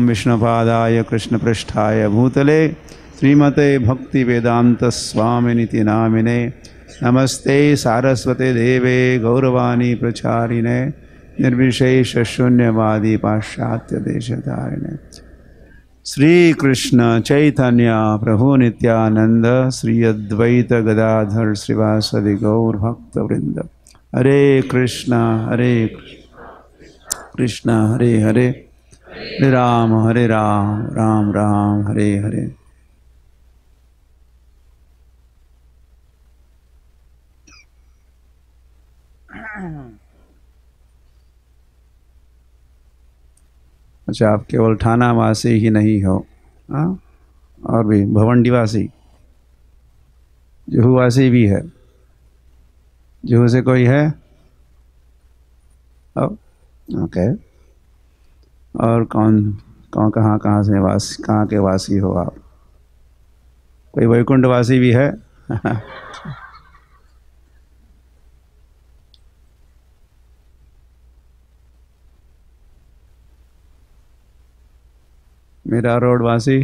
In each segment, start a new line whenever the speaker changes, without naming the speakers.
नमः विष्णुपादाय कृष्णपृष्ठाय भूतले श्रीमते भक्तिवेदांत स्वामिनिति नामिने नमस्ते सारस्वते देवे गौरवाणी प्रचारिणे निर्विशेष शून्यवादी पाश्चात्य देशधारिणे श्री कृष्ण चैतन्य प्रभु नित्यानंद श्री अद्वैत गदाधर श्रीवासदि गौर भक्त वृंद हरे कृष्ण हरे हरे हरे राम राम राम हरे हरे। अच्छा, आप केवल ठाना वासी ही नहीं हो, हाँ, और भी भवंडीवासी जुहुवासी भी है। जुहू से कोई है? ओके। और कौन कौन कहाँ से वासी, कहाँ के वासी हो आप? कोई वैकुंठवासी भी है? मीरा रोड वासी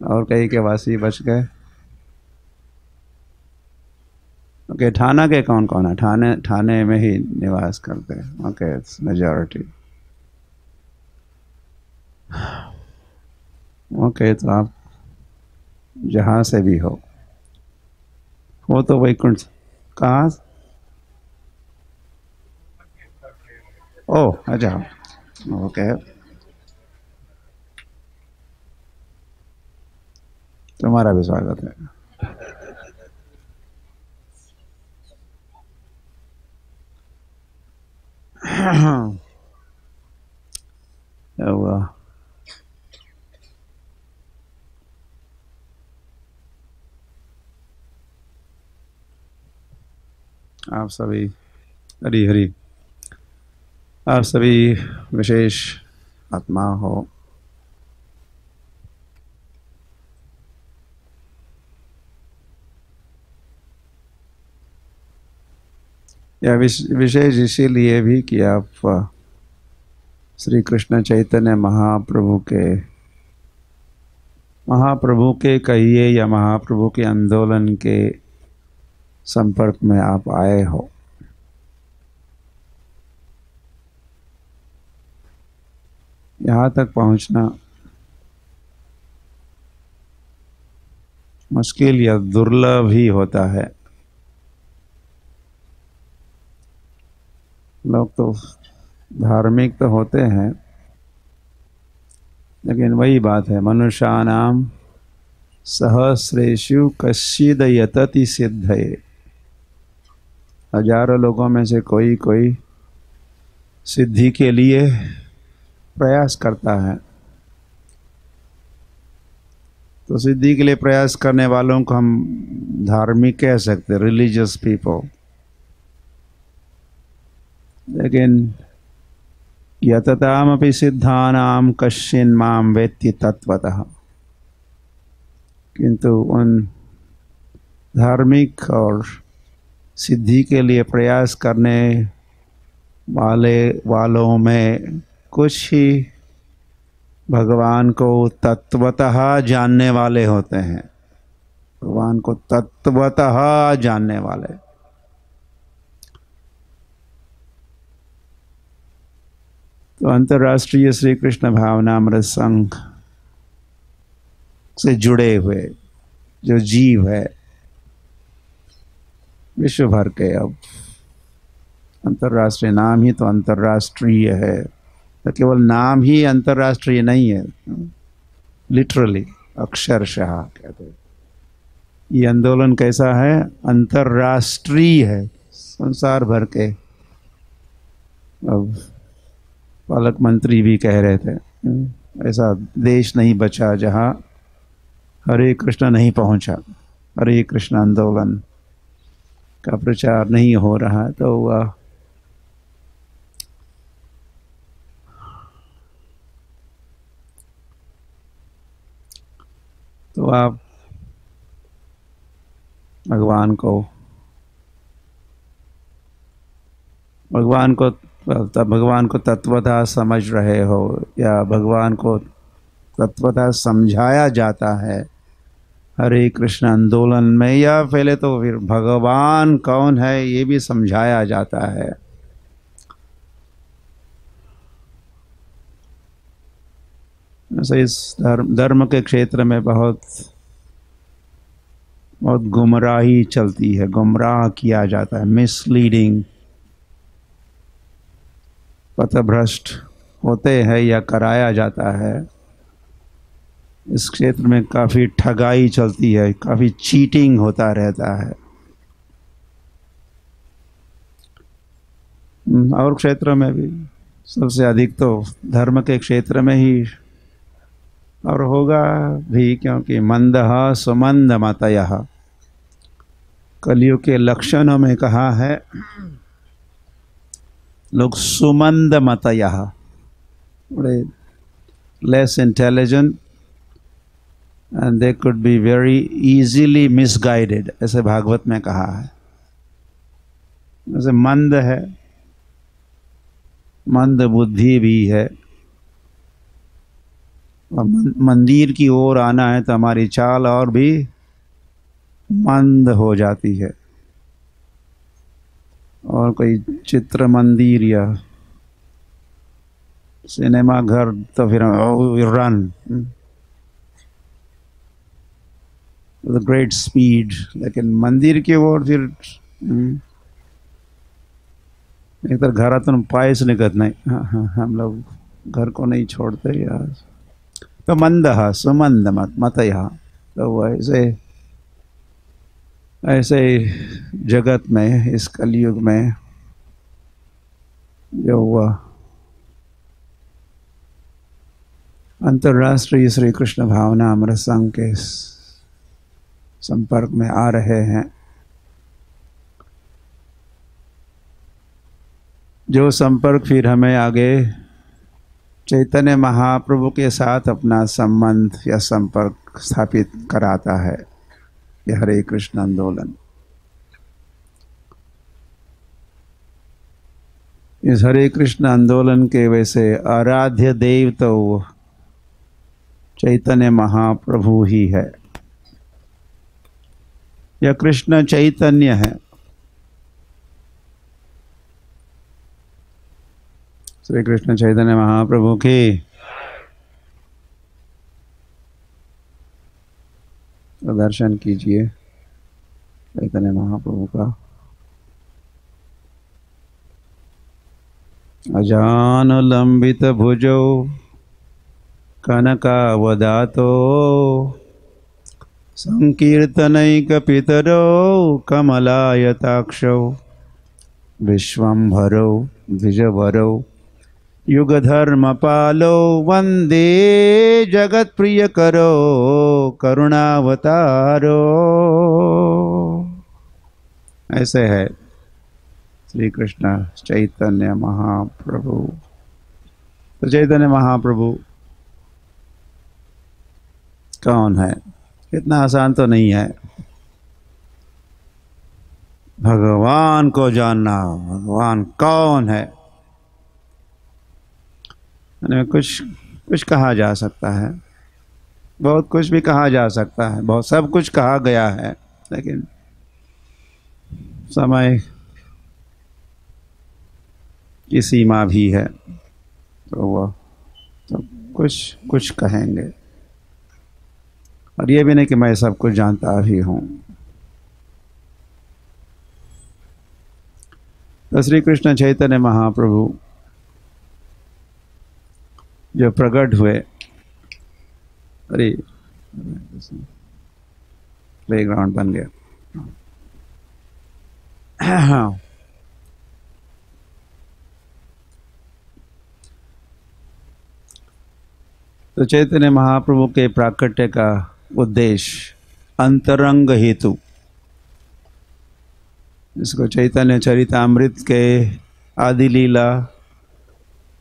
और कई के वासी बच गए। ओके, ठाना के कौन कौन है? ठाणे में ही निवास करते हैं। Okay, majority. ओके, तो आप जहाँ से भी हो, वो तो वैकुंठ कहाँ? ओह, अच्छा, ओके। तुम्हारा भी स्वागत है। हुआ आप सभी हरी हरी, आप सभी विशेष आत्मा हो। यह विशेष इसीलिए भी कि आप श्री कृष्ण चैतन्य महाप्रभु के कहिए या महाप्रभु के आंदोलन के संपर्क में आप आए हो। यहाँ तक पहुँचना मुश्किल या दुर्लभ ही होता है। लोग तो धार्मिक तो होते हैं, लेकिन वही बात है, मनुष्यानाम सहस्रेषु कश्चिद यतति सिद्धये। हजारों लोगों में से कोई सिद्धि के लिए प्रयास करता है। तो सिद्धि के लिए प्रयास करने वालों को हम धार्मिक कह सकते, रिलीजियस पीपल। लेकिन यततामपि सिद्धानाम कश्चिन माम वेत्ति तत्वतः, किंतु उन धार्मिक और सिद्धि के लिए प्रयास करने वालों में कुछ ही भगवान को तत्वतः जानने वाले होते हैं। भगवान को तत्वतः जानने वाले। तो अंतर्राष्ट्रीय श्री कृष्ण भावनामृत संघ से जुड़े हुए जो जीव है विश्व भर के, अब अंतर्राष्ट्रीय नाम ही तो अंतर्राष्ट्रीय है, तो केवल नाम ही अंतर्राष्ट्रीय नहीं है, लिटरली अक्षरशः कहते हैं। ये आंदोलन कैसा है? अंतर्राष्ट्रीय है, संसार भर के। अब पालक मंत्री भी कह रहे थे, ऐसा देश नहीं बचा जहाँ हरे कृष्ण नहीं पहुँचा, हरे कृष्ण आंदोलन का प्रचार नहीं हो रहा। तो आप भगवान को तब भगवान को तत्वतः समझ रहे हो या भगवान को तत्वतः समझाया जाता है हरे कृष्ण आंदोलन में, या पहले तो फिर भगवान कौन है ये भी समझाया जाता है। ऐसे इस धर्म के क्षेत्र में बहुत गुमराही चलती है, गुमराह किया जाता है, मिसलीडिंग, पथभ्रष्ट होते हैं या कराया जाता है। इस क्षेत्र में काफ़ी ठगाई चलती है, काफ़ी चीटिंग होता रहता है। और क्षेत्र में भी सबसे अधिक तो धर्म के क्षेत्र में ही और होगा भी, क्योंकि मंदः सुमंद मतयः, कलियुग के लक्षणों में कहा है लोग सुमंद मतयः, बड़े less intelligent and they could be very easily misguided, ऐसे भागवत में कहा है। जैसे मंद है, मंद बुद्धि भी है, और मंदिर की ओर आना है तो हमारी चाल और भी मंद हो जाती है। और कोई चित्र मंदिर या सिनेमा घर तो फिर रन विद ग्रेट स्पीड, लेकिन मंदिर की ओर फिर एक तरह घरातून पायच निकलत नहीं। हम लोग घर को नहीं छोड़ते यार। तो मंदः सुमंद मतयः, तो ऐसे जगत में, इस कलयुग में जो हुआ अंतर्राष्ट्रीय श्री कृष्ण भावना अमृत संघ के संपर्क में आ रहे हैं, जो संपर्क फिर हमें आगे चैतन्य महाप्रभु के साथ अपना संबंध या संपर्क स्थापित कराता है, ये हरे कृष्ण आंदोलन। इस हरे कृष्ण आंदोलन के वैसे आराध्य देव तो चैतन्य महाप्रभु ही है, यह कृष्ण चैतन्य है। श्री कृष्ण चैतन्य महाप्रभु की दर्शन कीजिए चैतन्य महाप्रभु का। अजानुलंबित भुजौ कनकावदातो संकीर्तनैक पितरो कमलायताक्षौ विश्वंभरो द्विजवरो युगधर्मपालो वंदे जगत्प्रियकरो करुणावतारो। ऐसे है श्री कृष्ण चैतन्य महाप्रभु। तो चैतन्य महाप्रभु कौन है? इतना आसान तो नहीं है भगवान को जानना। भगवान कौन है? कुछ कहा जा सकता है, बहुत कुछ भी कहा जा सकता है, बहुत सब कुछ कहा गया है, लेकिन समय की सीमा भी है, तो वह तो कुछ कहेंगे। और ये भी नहीं कि मैं सब कुछ जानता भी हूँ। तो श्री कृष्ण चैतन्य महाप्रभु जो प्रकट हुए, अरे प्लेग्राउंड बन गया। तो चैतन्य महाप्रभु के प्राकट्य का उद्देश्य अंतरंग हेतु, इसको चैतन्य चरितामृत के आदि लीला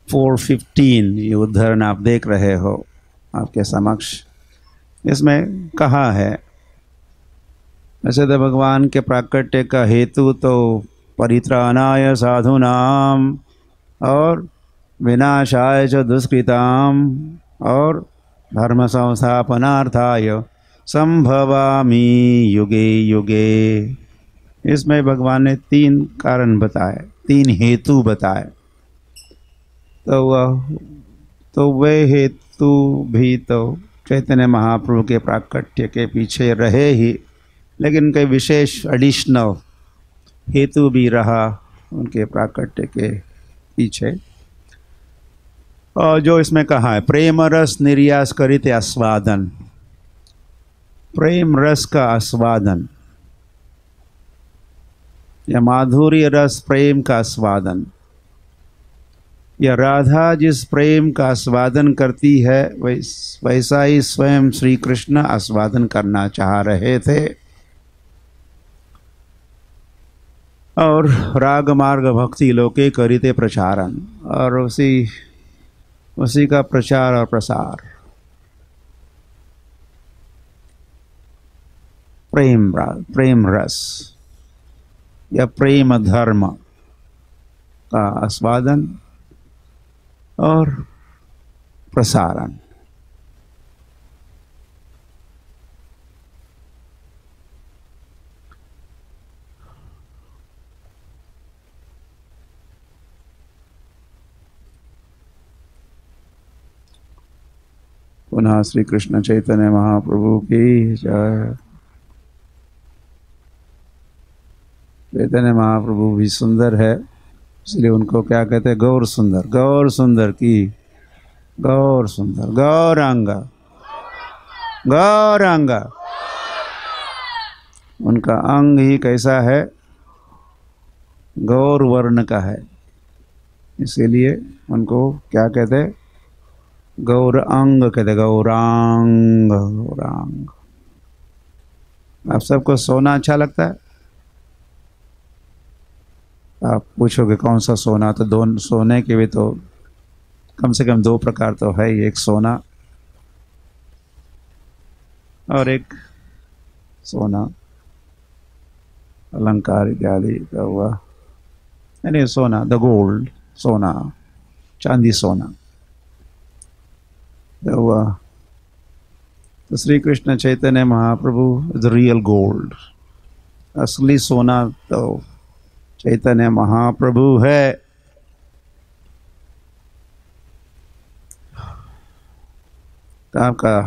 4:15 ये उद्धरण आप देख रहे हो आपके समक्ष। इसमें कहा है, वैसे तो भगवान के प्राकट्य का हेतु तो परित्राणाय साधूनाम और विनाशाय च दुष्कृताम और धर्म संस्थापनार्थाय संभवामि युगे युगे। इसमें भगवान ने 3 कारण बताए, 3 हेतु बताए। तो वे हेतु भी तो चैतन्य महाप्रभु के प्राकट्य के पीछे रहे ही, लेकिन कई विशेष एडिशनल हेतु भी रहा उनके प्राकट्य के पीछे। और जो इसमें कहा है, प्रेम रस निर्यास करित आस्वादन, प्रेम रस का आस्वादन या माधुर्य रस प्रेम का आस्वादन, या राधा जिस प्रेम का आस्वादन करती है वैसा ही स्वयं श्री कृष्ण आस्वादन करना चाह रहे थे। और राग मार्ग भक्ति लोके करिते प्रचारन, और उसी का प्रचार और प्रसार। प्रेम रस या प्रेम धर्म का आस्वादन और प्रसारण। पुनः श्री कृष्ण चैतन्य महाप्रभु की जय। चैतन्य महाप्रभु भी सुंदर है, इसलिए उनको क्या कहते हैं, गौर सुंदर। गौर सुंदर की गौर सुंदर, गौरांग गौरांग। उनका अंग ही कैसा है, गौर वर्ण का है, इसीलिए उनको क्या कहते हैं, गौर अंग कहते, गौरांग गौरांग। आप सबको सोना अच्छा लगता है? आप पूछोगे कौन सा सोना, तो 2 सोने के भी तो कम से कम 2 प्रकार तो है ही, एक सोना और एक सोना अलंकार इत्यादि का हुआ, यानी सोना, द गोल्ड, सोना, चांदी सोना हुआ। तो Shri Krishna Chaitanya Mahaprabhu the real gold, असली सोना तो चैतन्य महाप्रभु है। तो आपका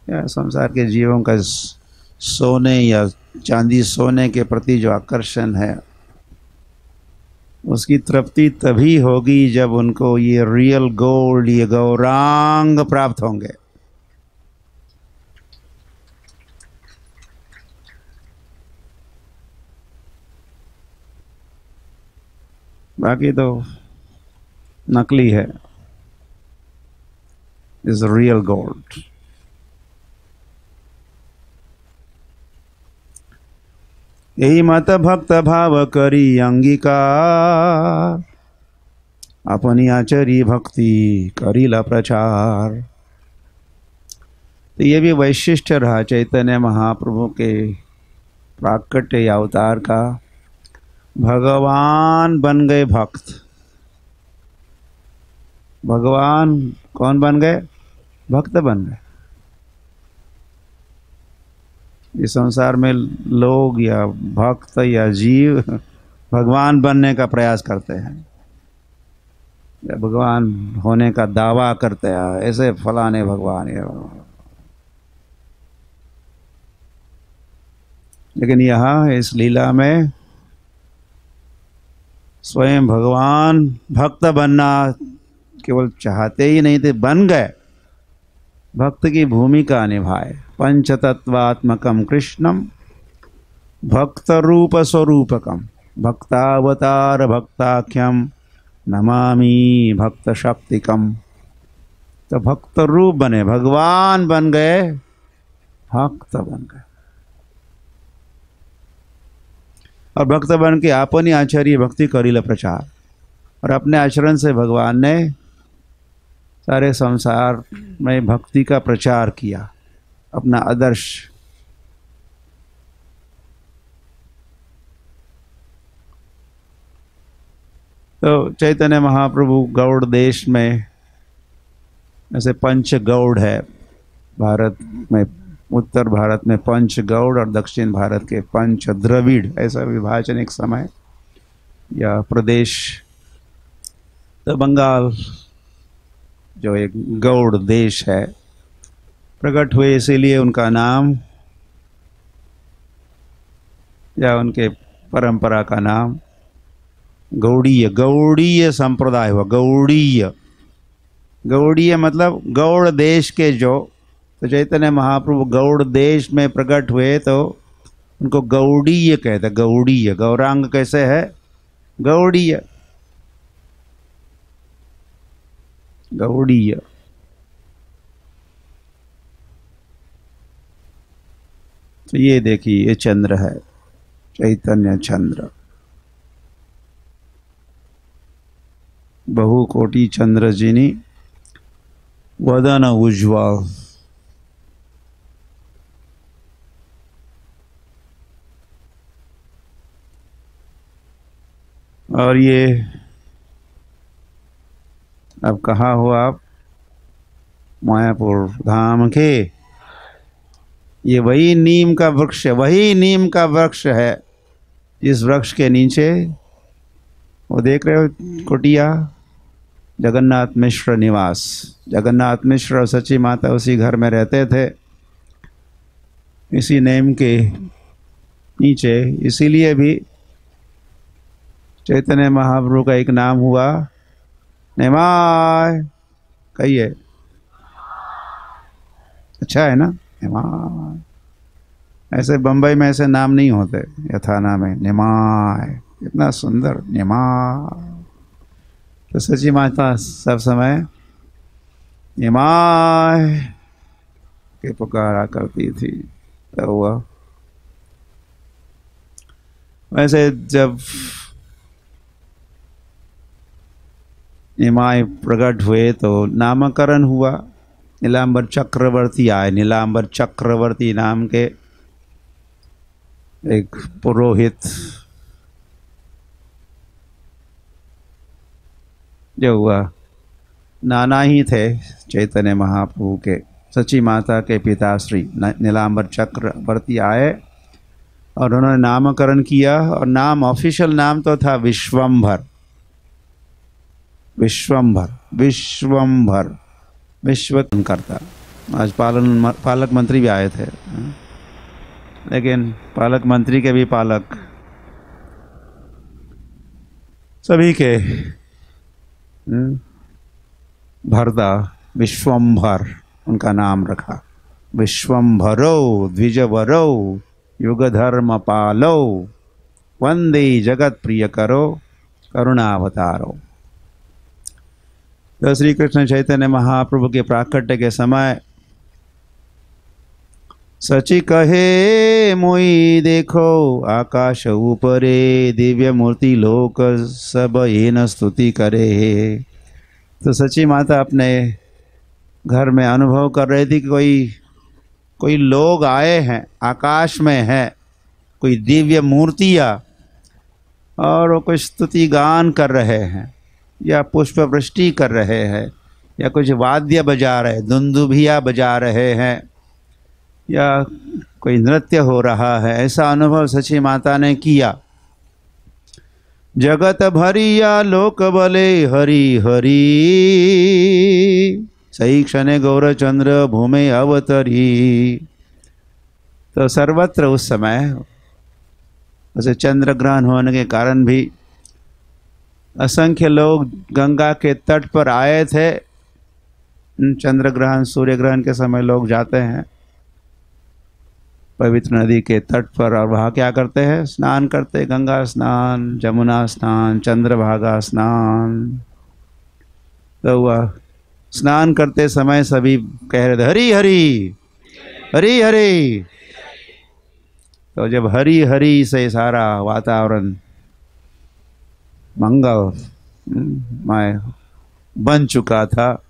या संसार के जीवों का सोने या चांदी सोने के प्रति जो आकर्षण है, उसकी तृप्ति तभी होगी जब उनको ये रियल गोल्ड, ये गौरांग प्राप्त होंगे। बाकी तो नकली है, इज रियल गोल्ड। यही मत भक्त भाव करी अंगीकार, अपनी आचरी भक्ति करीला प्रचार। तो ये भी वैशिष्ट रहा चैतन्य महाप्रभु के प्राकट्य या अवतार का। भगवान बन गए भक्त। भगवान कौन बन गए? भक्त बन गए। इस संसार में लोग या भक्त या जीव भगवान बनने का प्रयास करते हैं, या भगवान होने का दावा करते हैं, ऐसे फलाने भगवान या भगवान। लेकिन यहाँ इस लीला में स्वयं भगवान भक्त बनना केवल चाहते ही नहीं थे, बन गए। भक्त की भूमिका निभाए। पंचतत्वात्मकम कृष्णम भक्त रूप स्वरूपकम भक्तावतार भक्ताख्यम नमामि भक्त शक्तिकम। तो भक्त रूप बने, भगवान बन गए, भक्त बन गए। और भक्त बन के अपनी आचार्य भक्ति करीला प्रचार, और अपने आचरण से भगवान ने सारे संसार में भक्ति का प्रचार किया, अपना आदर्श। तो चैतन्य महाप्रभु गौड़ देश में, ऐसे पंच गौड़ है भारत में, उत्तर भारत में पंच गौड़ और दक्षिण भारत के पंच द्रविड़, ऐसा विभाजन एक समय या प्रदेश। तो बंगाल जो एक गौड़ देश है प्रकट हुए, इसीलिए उनका नाम या उनके परंपरा का नाम गौड़ीय, गौड़ीय संप्रदाय हुआ। गौड़ीय, गौड़ीय मतलब गौड़ देश के जो, तो चैतन्य महाप्रभु गौड़ देश में प्रकट हुए तो उनको गौड़ीय कहते। गौड़ीय, गौरांग कैसे है? गौड़ीय, गौड़ीय। तो ये देखिए, ये चंद्र है, चैतन्य चंद्र, बहुकोटि चंद्र जिनी वदन उज्ज्वल। और ये अब कहाँ हो आप? मायापुर धाम के। ये वही नीम का वृक्ष है, वही नीम का वृक्ष है। इस वृक्ष के नीचे वो देख रहे हो कुटिया, जगन्नाथ मिश्र निवास। जगन्नाथ मिश्र और सची माता उसी घर में रहते थे, इसी नीम के नीचे। इसीलिए भी चैतन्य महाप्रभु का एक नाम हुआ निमाय। कहिए, अच्छा है ना निमाय। ऐसे बंबई में ऐसे नाम नहीं होते, यथाना में निमाय, इतना सुंदर निमाय। तो सची माता सब समय निमाय के पुकारा करती थी। तो हुआ वैसे जब निमाय प्रकट हुए तो नामकरण हुआ, नीलांबर चक्रवर्ती आए। नीलांबर चक्रवर्ती नाम के एक पुरोहित जो हुआ, नाना ही थे चैतन्य महाप्रभु के, सची माता के पिताश्री नीलांबर चक्रवर्ती आए और उन्होंने नामकरण किया। और नाम, ऑफिशियल नाम तो था विश्वंभर। विश्वंभर, विश्वंभर, विश्व करता। आज पालक मंत्री भी आए थे, लेकिन पालक मंत्री के भी पालक, सभी के भरता विश्वंभर उनका नाम रखा। विश्वंभरो द्विजवरो युग धर्म पालो, वंदे जगत प्रिय करो करुणावतारो। तो श्री कृष्ण चैतन्य महाप्रभु के प्राकट्य के समय सची कहे मोई देखो आकाश ऊपरे, दिव्य मूर्ति लोक सब एन स्तुति करे। तो सची माता अपने घर में अनुभव कर रही थी कि कोई लोग आए हैं, आकाश में है कोई दिव्य मूर्तियाँ, और वो कुछ स्तुति गान कर रहे हैं या पुष्प वृष्टि कर रहे हैं या कुछ वाद्य बजा रहे, दुंदुभिया बजा रहे हैं या कोई नृत्य हो रहा है। ऐसा अनुभव सची माता ने किया। जगत भरिया लोक बले हरि हरि, सही क्षणे गौरचंद्र भूमि अवतरी। तो सर्वत्र उस समय वैसे चंद्र ग्रहण होने के कारण भी असंख्य लोग गंगा के तट पर आए थे। चंद्र ग्रहण, सूर्य ग्रहण के समय लोग जाते हैं पवित्र नदी के तट पर और वहाँ क्या करते हैं? स्नान करते, गंगा स्नान, जमुना स्नान, चंद्रभागा स्नान। तो वह स्नान करते समय सभी कह रहे थे हरि हरि हरि हरि। तो जब हरि हरि से सारा वातावरण मंगलमय बन चुका था,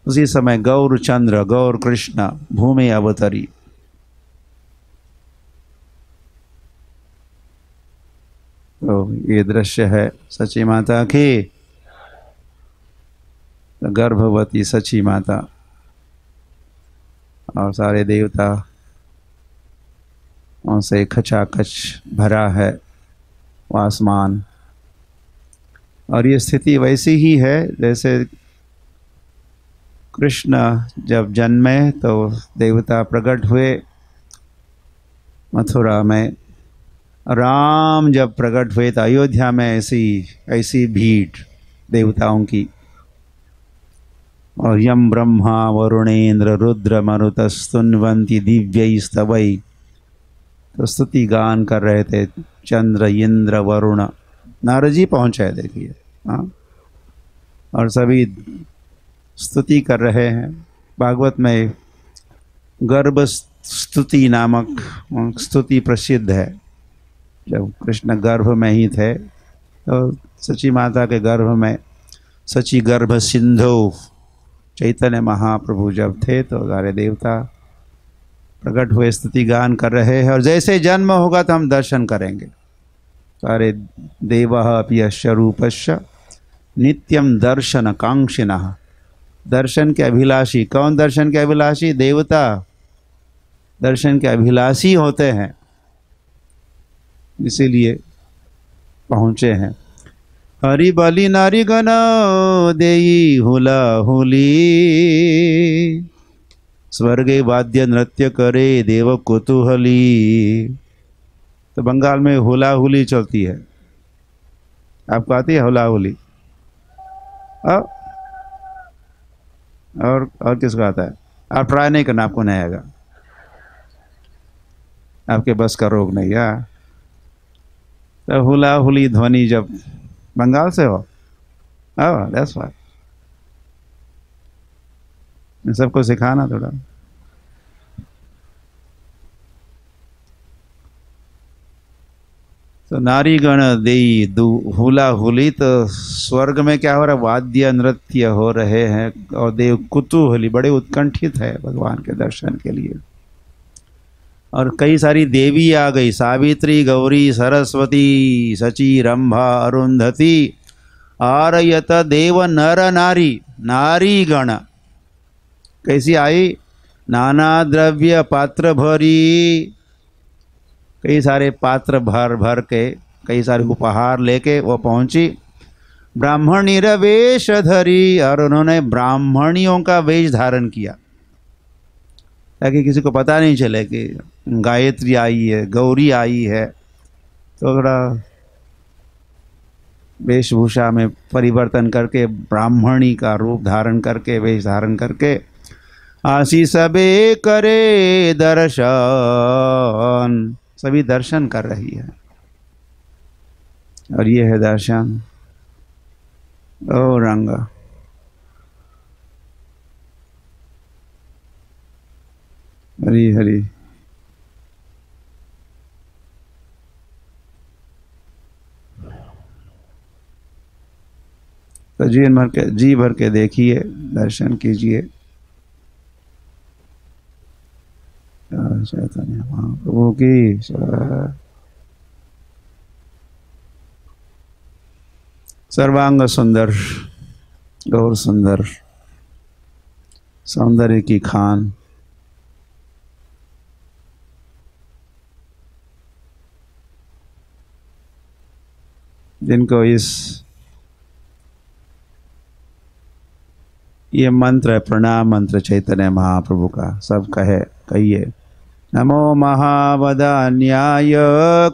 उसी समय गौर चंद्र, गौर कृष्ण भूमि अवतरी। तो ये दृश्य है सची माता की, तो गर्भवती सची माता और सारे देवता उनसे खचाखच भरा है वो आसमान। और ये स्थिति वैसी ही है जैसे कृष्ण जब जन्मे तो देवता प्रकट हुए मथुरा में, राम जब प्रकट हुए तो अयोध्या में ऐसी ऐसी भीड़ देवताओं की। और यम ब्रह्मा वरुणेन्द्र रुद्र मरुतस्तुन्वन्ति दिव्यै स्तवै, तो स्तुति गान कर रहे थे चंद्र इंद्र वरुण। नारद जी पहुँचे देखिए, हाँ, और सभी स्तुति कर रहे हैं। भागवत में गर्भ स्तुति नामक स्तुति प्रसिद्ध है। जब कृष्ण गर्भ में ही थे तो सची माता के गर्भ में सची गर्भ सिंधु चैतन्य महाप्रभु जब थे तो सारे देवता प्रकट हुए स्तुति गान कर रहे हैं। और जैसे जन्म होगा तो हम दर्शन करेंगे। सारे देवः अपि यस्य रूपस्य नित्यम दर्शन कांक्षिणः, दर्शन के अभिलाषी। कौन दर्शन के अभिलाषी? देवता दर्शन के अभिलाषी होते हैं, इसीलिए पहुँचे हैं। हरि बलि नारी गण देई हुला हुली, स्वर्गे वाद्य नृत्य करे देव कुतूहली। तो बंगाल में हुला हुली चलती है, आपको आती है हुला हुली? और किसको आता है? आप ट्राई नहीं करना, आपको नहीं आएगा, आपके बस का रोग नहीं है। तो हुला हुली ध्वनि जब बंगाल से हो, दैट्स व्हाई इन सबको सिखाना थोड़ा। तो नारी गण देई हुला हुली, तो स्वर्ग में क्या हो रहा है? वाद्य नृत्य हो रहे हैं और देव कुतूहली बड़े उत्कंठित है भगवान के दर्शन के लिए। और कई सारी देवी आ गई, सावित्री गौरी सरस्वती सची रंभा अरुंधति आरयत देव नर नारी। नारी गण कैसी आई? नाना द्रव्य पात्र भरी, कई सारे पात्र भर भर के, कई सारे उपहार लेके वो पहुंची। ब्राह्मणी वेश धरी, और उन्होंने ब्राह्मणियों का वेश धारण किया ताकि किसी को पता नहीं चले कि गायत्री आई है, गौरी आई है। तो थोड़ा वेशभूषा में परिवर्तन करके ब्राह्मणी का रूप धारण करके, वेश धारण करके आशीष सबे करे दर्शन, सभी दर्शन कर रही है। और ये है दर्शन। ओ रंग, हरी हरी। तो जी भर के देखिए, दर्शन कीजिए। चैतन्य महाप्रभु की सर्वांग सुंदर, गौर सुंदर, सौंदर्य की खान, जिनको ये मंत्र है, प्रणाम मंत्र चैतन्य महाप्रभु का, सब कहिए। नमो महावदान्याय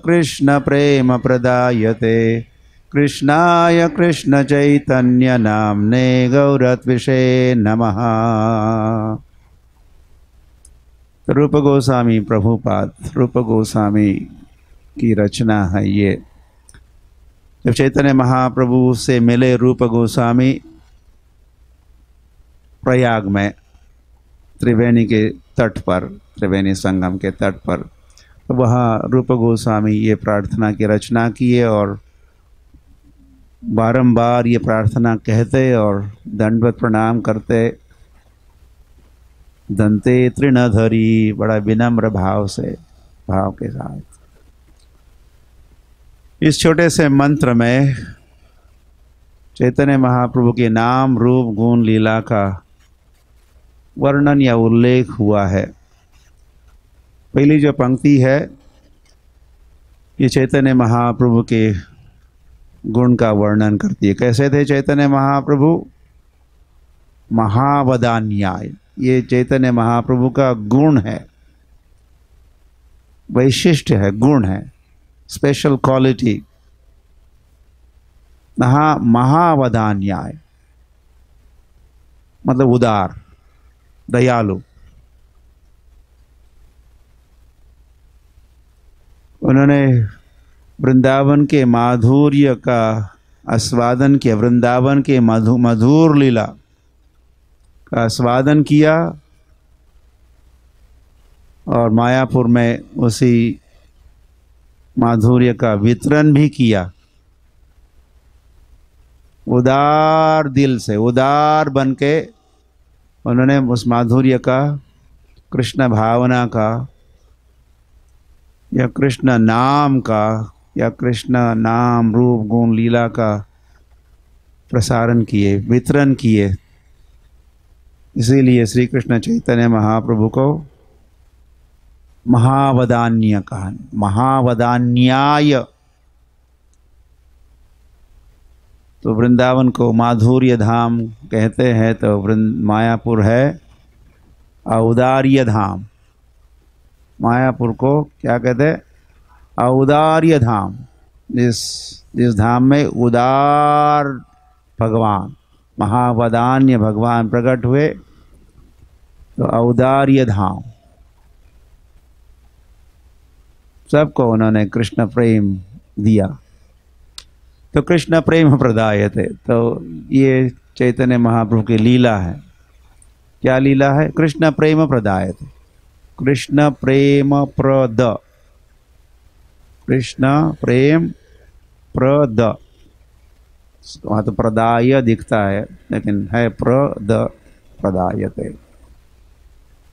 कृष्ण प्रेम प्रदायते, कृष्णाय कृष्ण चैतन्य नाम्ने गौरत्विषे नमः। रूप गोस्वामी प्रभुपाद, रूप गोस्वामी की रचना है ये। जब चैतन्य महाप्रभु से मिले रूप गोस्वामी प्रयाग में, त्रिवेणी के तट पर, त्रिवेणी संगम के तट पर, तो वहाँ रूप गोस्वामी ये प्रार्थना की रचना किए और बारंबार ये प्रार्थना कहते और दंडवत प्रणाम करते। दंते तृणधरी, बड़ा विनम्र भाव से, भाव के साथ। इस छोटे से मंत्र में चैतन्य महाप्रभु के नाम रूप गुण लीला का वर्णन या उल्लेख हुआ है। पहली जो पंक्ति है ये चैतन्य महाप्रभु के गुण का वर्णन करती है। कैसे थे चैतन्य महाप्रभु? महावदान्याय, ये चैतन्य महाप्रभु का गुण है, वैशिष्ट्य है, गुण है, स्पेशल क्वालिटी। महावदान्याय मतलब उदार, दयालु। उन्होंने वृंदावन के माधुर्य का आस्वादन किया, वृंदावन के मधुर लीला का आस्वादन किया और मायापुर में उसी माधुर्य का वितरण भी किया। उदार दिल से, उदार बन के उन्होंने उस माधुर्य का, कृष्ण भावना का या कृष्ण नाम का या कृष्ण नाम रूप गुण लीला का प्रसारण किए, वितरण किए। इसीलिए श्री कृष्ण चैतन्य महाप्रभु को महावदान्य कहा, महावदान्याय। तो वृंदावन को माधुर्य धाम कहते हैं, तो मायापुर है औदार्य धाम। मायापुर को क्या कहते हैं? औदार्य धाम। जिस धाम में उदार भगवान, महावदान्य भगवान प्रकट हुए, तो औदार्य धाम। सबको उन्होंने कृष्ण प्रेम दिया, तो कृष्ण प्रेम प्रदायते। तो ये चैतन्य महाप्रभु की लीला है। क्या लीला है? कृष्ण प्रेम प्रदायते, कृष्ण प्रेम प्रद, कृष्ण प्रेम प्रद। वहाँ तो प्रदाय दिखता है, लेकिन है प्रद, प्रदायते।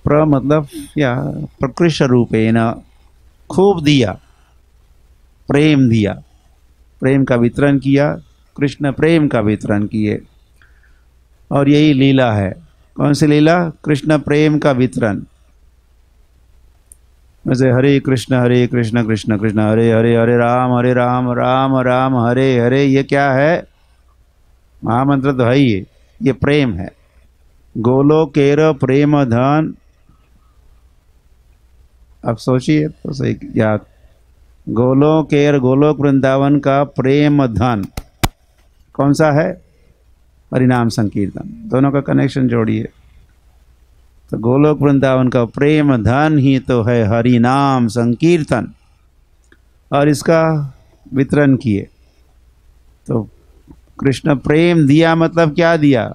प्र मतलब या प्रकृष्ट रूपेण, खूब दिया, प्रेम दिया, प्रेम का वितरण किया, कृष्ण प्रेम का वितरण किए। और यही लीला है। कौन सी लीला? कृष्ण प्रेम का वितरण। जैसे हरे कृष्ण कृष्ण कृष्ण हरे हरे, हरे राम राम राम हरे हरे। ये क्या है? महामंत्र तो है ही, ये प्रेम है। गोलोकेर प्रेम धन। अब सोचिए तो सही, क्या गोलोकेर, गोलोक वृंदावन का प्रेम धन कौन सा है? हरिनाम संकीर्तन। दोनों का कनेक्शन जोड़िए तो गोलोक वृंदावन का प्रेम धन ही तो है हरि नाम संकीर्तन। और इसका वितरण किए तो कृष्ण प्रेम दिया, मतलब क्या दिया?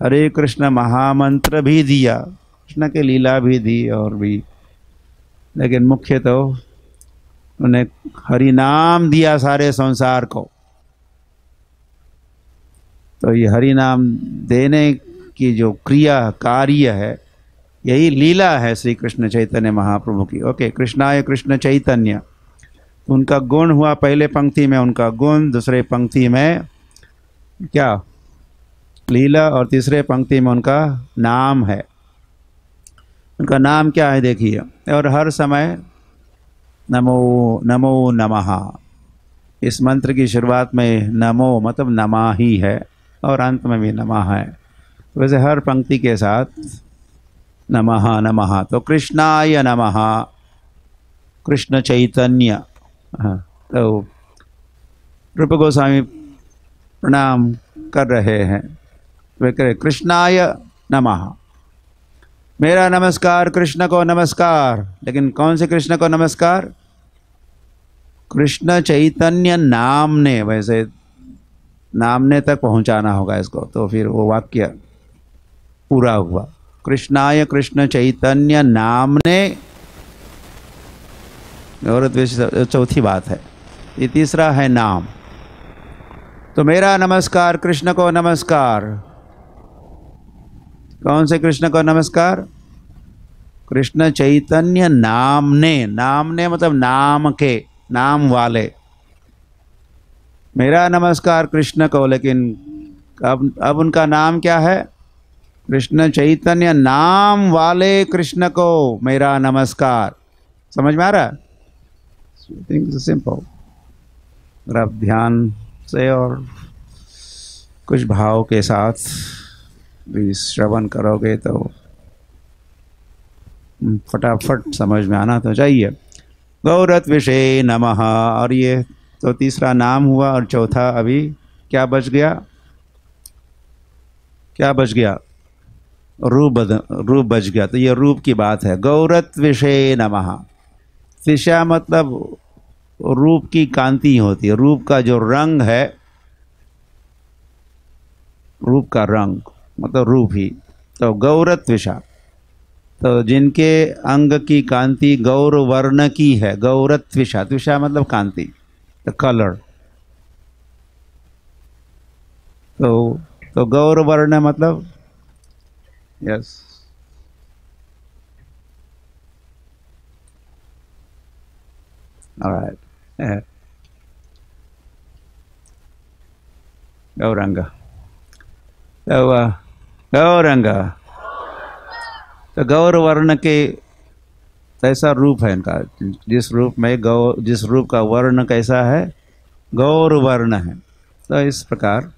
हरे कृष्ण महामंत्र भी दिया, कृष्ण के लीला भी दी और भी, लेकिन मुख्य तो उन्हें हरि नाम दिया सारे संसार को। तो ये हरि नाम देने की जो क्रिया कार्य है, यही लीला है श्री कृष्ण चैतन्य महाप्रभु की। ओके, कृष्णाय कृष्ण चैतन्य, उनका गुण हुआ पहले पंक्ति में, उनका गुण, दूसरे पंक्ति में क्या? लीला, और तीसरे पंक्ति में उनका नाम है। उनका नाम क्या है देखिए। और हर समय नमो नमो नमः, इस मंत्र की शुरुआत में नमो मतलब नमा ही है और अंत में भी नमः है। वैसे हर पंक्ति के साथ नमः नमः। तो कृष्णाय नमः, कृष्ण चैतन्य। तो रूप गोस्वामी प्रणाम कर रहे हैं, वे कह रहे कृष्णाय नमः, मेरा नमस्कार कृष्ण को नमस्कार। लेकिन कौन से कृष्ण को नमस्कार? कृष्ण चैतन्य नाम ने, वैसे नामने तक पहुंचाना होगा इसको, तो फिर वो वाक्य पूरा हुआ। कृष्णाय कृष्ण चैतन्य नामने, और चौथी बात है, ये तीसरा है नाम। तो मेरा नमस्कार कृष्ण को नमस्कार। कौन से कृष्ण को नमस्कार? कृष्ण चैतन्य नामने, नामने मतलब नाम के, नाम वाले। मेरा नमस्कार कृष्ण को, लेकिन अब उनका नाम क्या है? कृष्ण चैतन्य नाम वाले कृष्ण को मेरा नमस्कार। समझ में आ रहा है? Things simple. अगर आप ध्यान से और कुछ भाव के साथ भी श्रवण करोगे तो फटाफट समझ में आना तो चाहिए। गौरत्विषे नमः। और ये तो तीसरा नाम हुआ, और चौथा अभी क्या बच गया? क्या बच गया? रूप बच गया। तो ये रूप की बात है। गौरत्विषे नमः। त्विषा मतलब रूप की कांति होती है, रूप का जो रंग है, रूप का रंग मतलब रूप ही। तो गौरत्विषा, तो जिनके अंग की कांति गौर वर्ण की है, गौरत्विषा। त्विषा मतलब कांति, द कलर। तो गौर वर्ण मतलब यस, ऑलराइट, गौरंग। तो गौरंग, तो गौर वर्ण के कैसा रूप है इनका? जिस रूप में जिस रूप का वर्ण कैसा है? गौर वर्ण है। तो इस प्रकार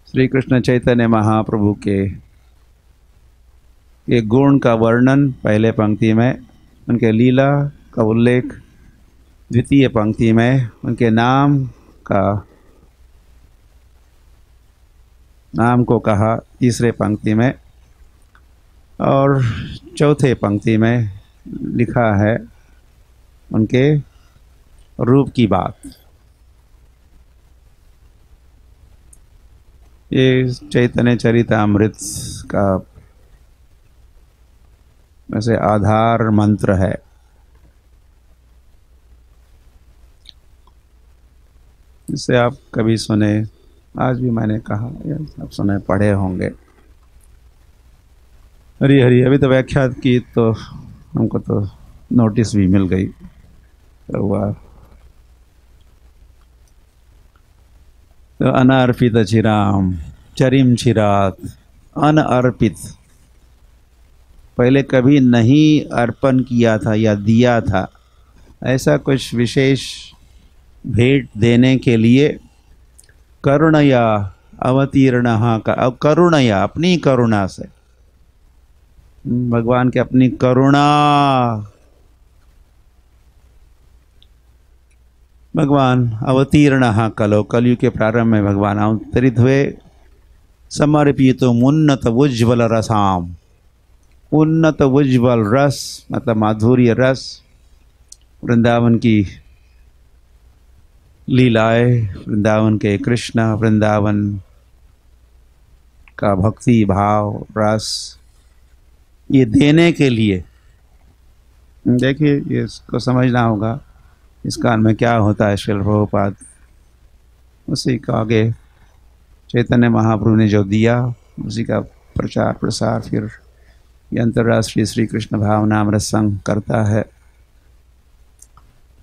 श्री कृष्ण चैतन्य महाप्रभु के गुण का वर्णन पहले पंक्ति में, उनके लीला का उल्लेख द्वितीय पंक्ति में, उनके नाम को कहा तीसरे पंक्ति में, और चौथे पंक्ति में लिखा है उनके रूप की बात। ये चैतन्य चरितामृत का वैसे आधार मंत्र है। इसे आप कभी सुने, आज भी मैंने कहा, आप सुने, पढ़े होंगे। हरी हरी अभी तो व्याख्या की तो हमको तो नोटिस भी मिल गई। तो वाह, तो अनर्पित चिराम चरिम चिरात। अनअर्पित, पहले कभी नहीं अर्पण किया था या दिया था, ऐसा कुछ विशेष भेंट देने के लिए करुणया अवतीर्ण का, करुणया अपनी करुणा से, भगवान के अपनी करुणा, भगवान अवतीर्ण कलो, कलयुग के प्रारंभ में भगवान अवतरित हुए। समर्पित उन्नत उज्ज्वल रसाम, उन्नत उज्ज्वल रस मतलब माधुर्य रस, वृंदावन की लीलाएं, वृंदावन के कृष्ण, वृंदावन का भक्ति भाव रस, ये देने के लिए। देखिए, ये इसको समझना होगा, इस काल में क्या होता है। श्रील प्रभुपाद उसी का आगे चैतन्य महाप्रभु ने जो दिया, उसी का प्रचार प्रसार फिर ये अंतर्राष्ट्रीय श्री कृष्ण भावनामृत संघ करता है।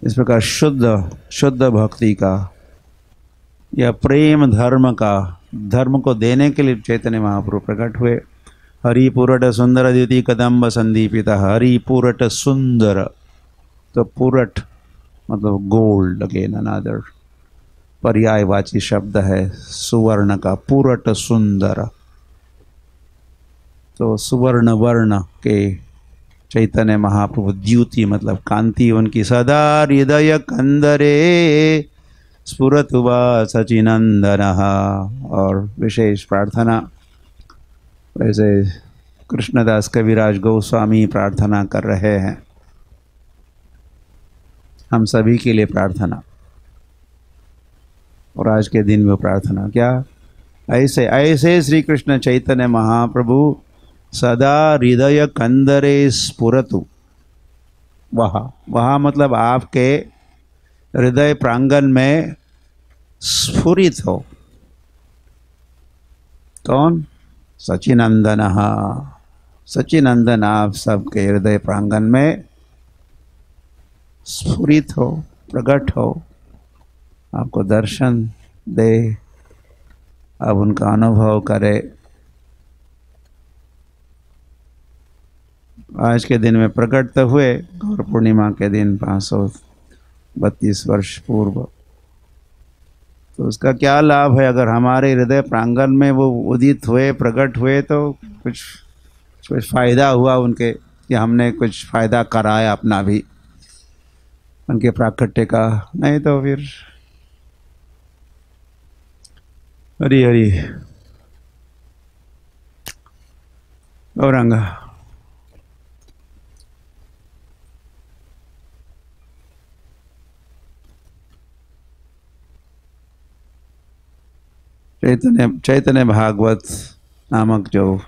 इस प्रकार शुद्ध भक्ति का या प्रेम धर्म का, धर्म को देने के लिए चैतन्य महाप्रभु प्रकट हुए। हरिपुरट सुंदर द्युति कदम्ब संदीपिता। हरिपुरट सुंदर, तो पुरट मतलब गोल्ड, अगेन अनदर पर्यायवाची शब्द है सुवर्ण का। पुरट सुंदर, तो सुवर्ण वर्ण के चैतन्य महाप्रभु, द्युति मतलब कांति उनकी। सदा हृदय कंदरे स्फुरतु वा सचिनंदन। और विशेष प्रार्थना, वैसे कृष्णदास कविराज गोस्वामी प्रार्थना कर रहे हैं, हम सभी के लिए प्रार्थना। और आज के दिन में प्रार्थना क्या? ऐसे ऐसे श्री कृष्ण चैतन्य महाप्रभु सदा हृदय कंदरे स्फुरतु। वहाँ मतलब आपके हृदय प्रांगण में स्फुरित हो। कौन? सचिनंदन। सचिनंदन आप सबके हृदय प्रांगण में स्फुरित हो, प्रकट हो। आपको दर्शन दे, अब उनका अनुभव करे। आज के दिन में प्रकट तो हुए, गौर पूर्णिमा के दिन 532 वर्ष पूर्व। तो उसका क्या लाभ है अगर हमारे हृदय प्रांगण में वो उदित हुए, प्रकट हुए, तो कुछ फ़ायदा हुआ उनके, कि हमने कुछ फ़ायदा कराया अपना भी उनके प्राकट्य का। नहीं तो फिर हरी हरी औरंगा। चैतन्य भागवत नामक जो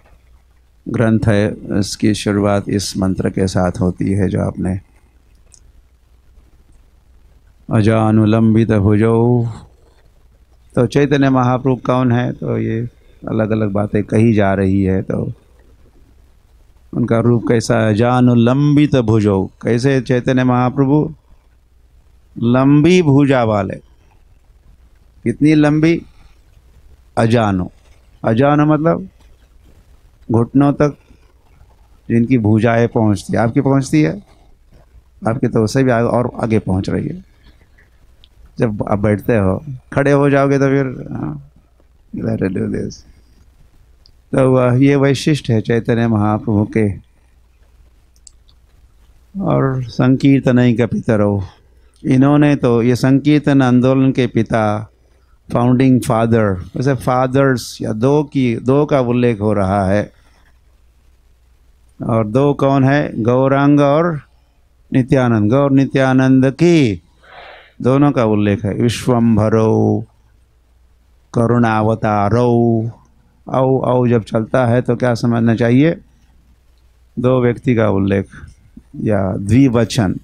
ग्रंथ है, इसकी शुरुआत इस मंत्र के साथ होती है, जो आपने अजानुलंबित भुजौ। तो चैतन्य महाप्रभु कौन है, तो ये अलग अलग बातें कही जा रही है। तो उनका रूप कैसा है? अजानुलंबित भुजौ। कैसे चैतन्य महाप्रभु? लंबी भुजा वाले। कितनी लंबी? अजानु। अजानु मतलब घुटनों तक जिनकी भुजाएं पहुंचती है। आपकी पहुंचती है? आपकी तो उससे भी और आगे पहुंच रही है। जब आप बैठते हो, खड़े हो जाओगे तो फिर तो ये वैशिष्ट है चैतन्य महाप्रभु के। और संकीर्तन का पितरो, इन्होंने तो ये संकीर्तन आंदोलन के पिता, फाउंडिंग फादर, वैसे फादर्स या दो का उल्लेख हो रहा है। और दो कौन है? गौरांग और नित्यानंद। गौर नित्यानंद की दोनों का उल्लेख है। विश्वम्भरो करुणावतारो। औ जब चलता है तो क्या समझना चाहिए? दो व्यक्ति का उल्लेख या द्विवचन।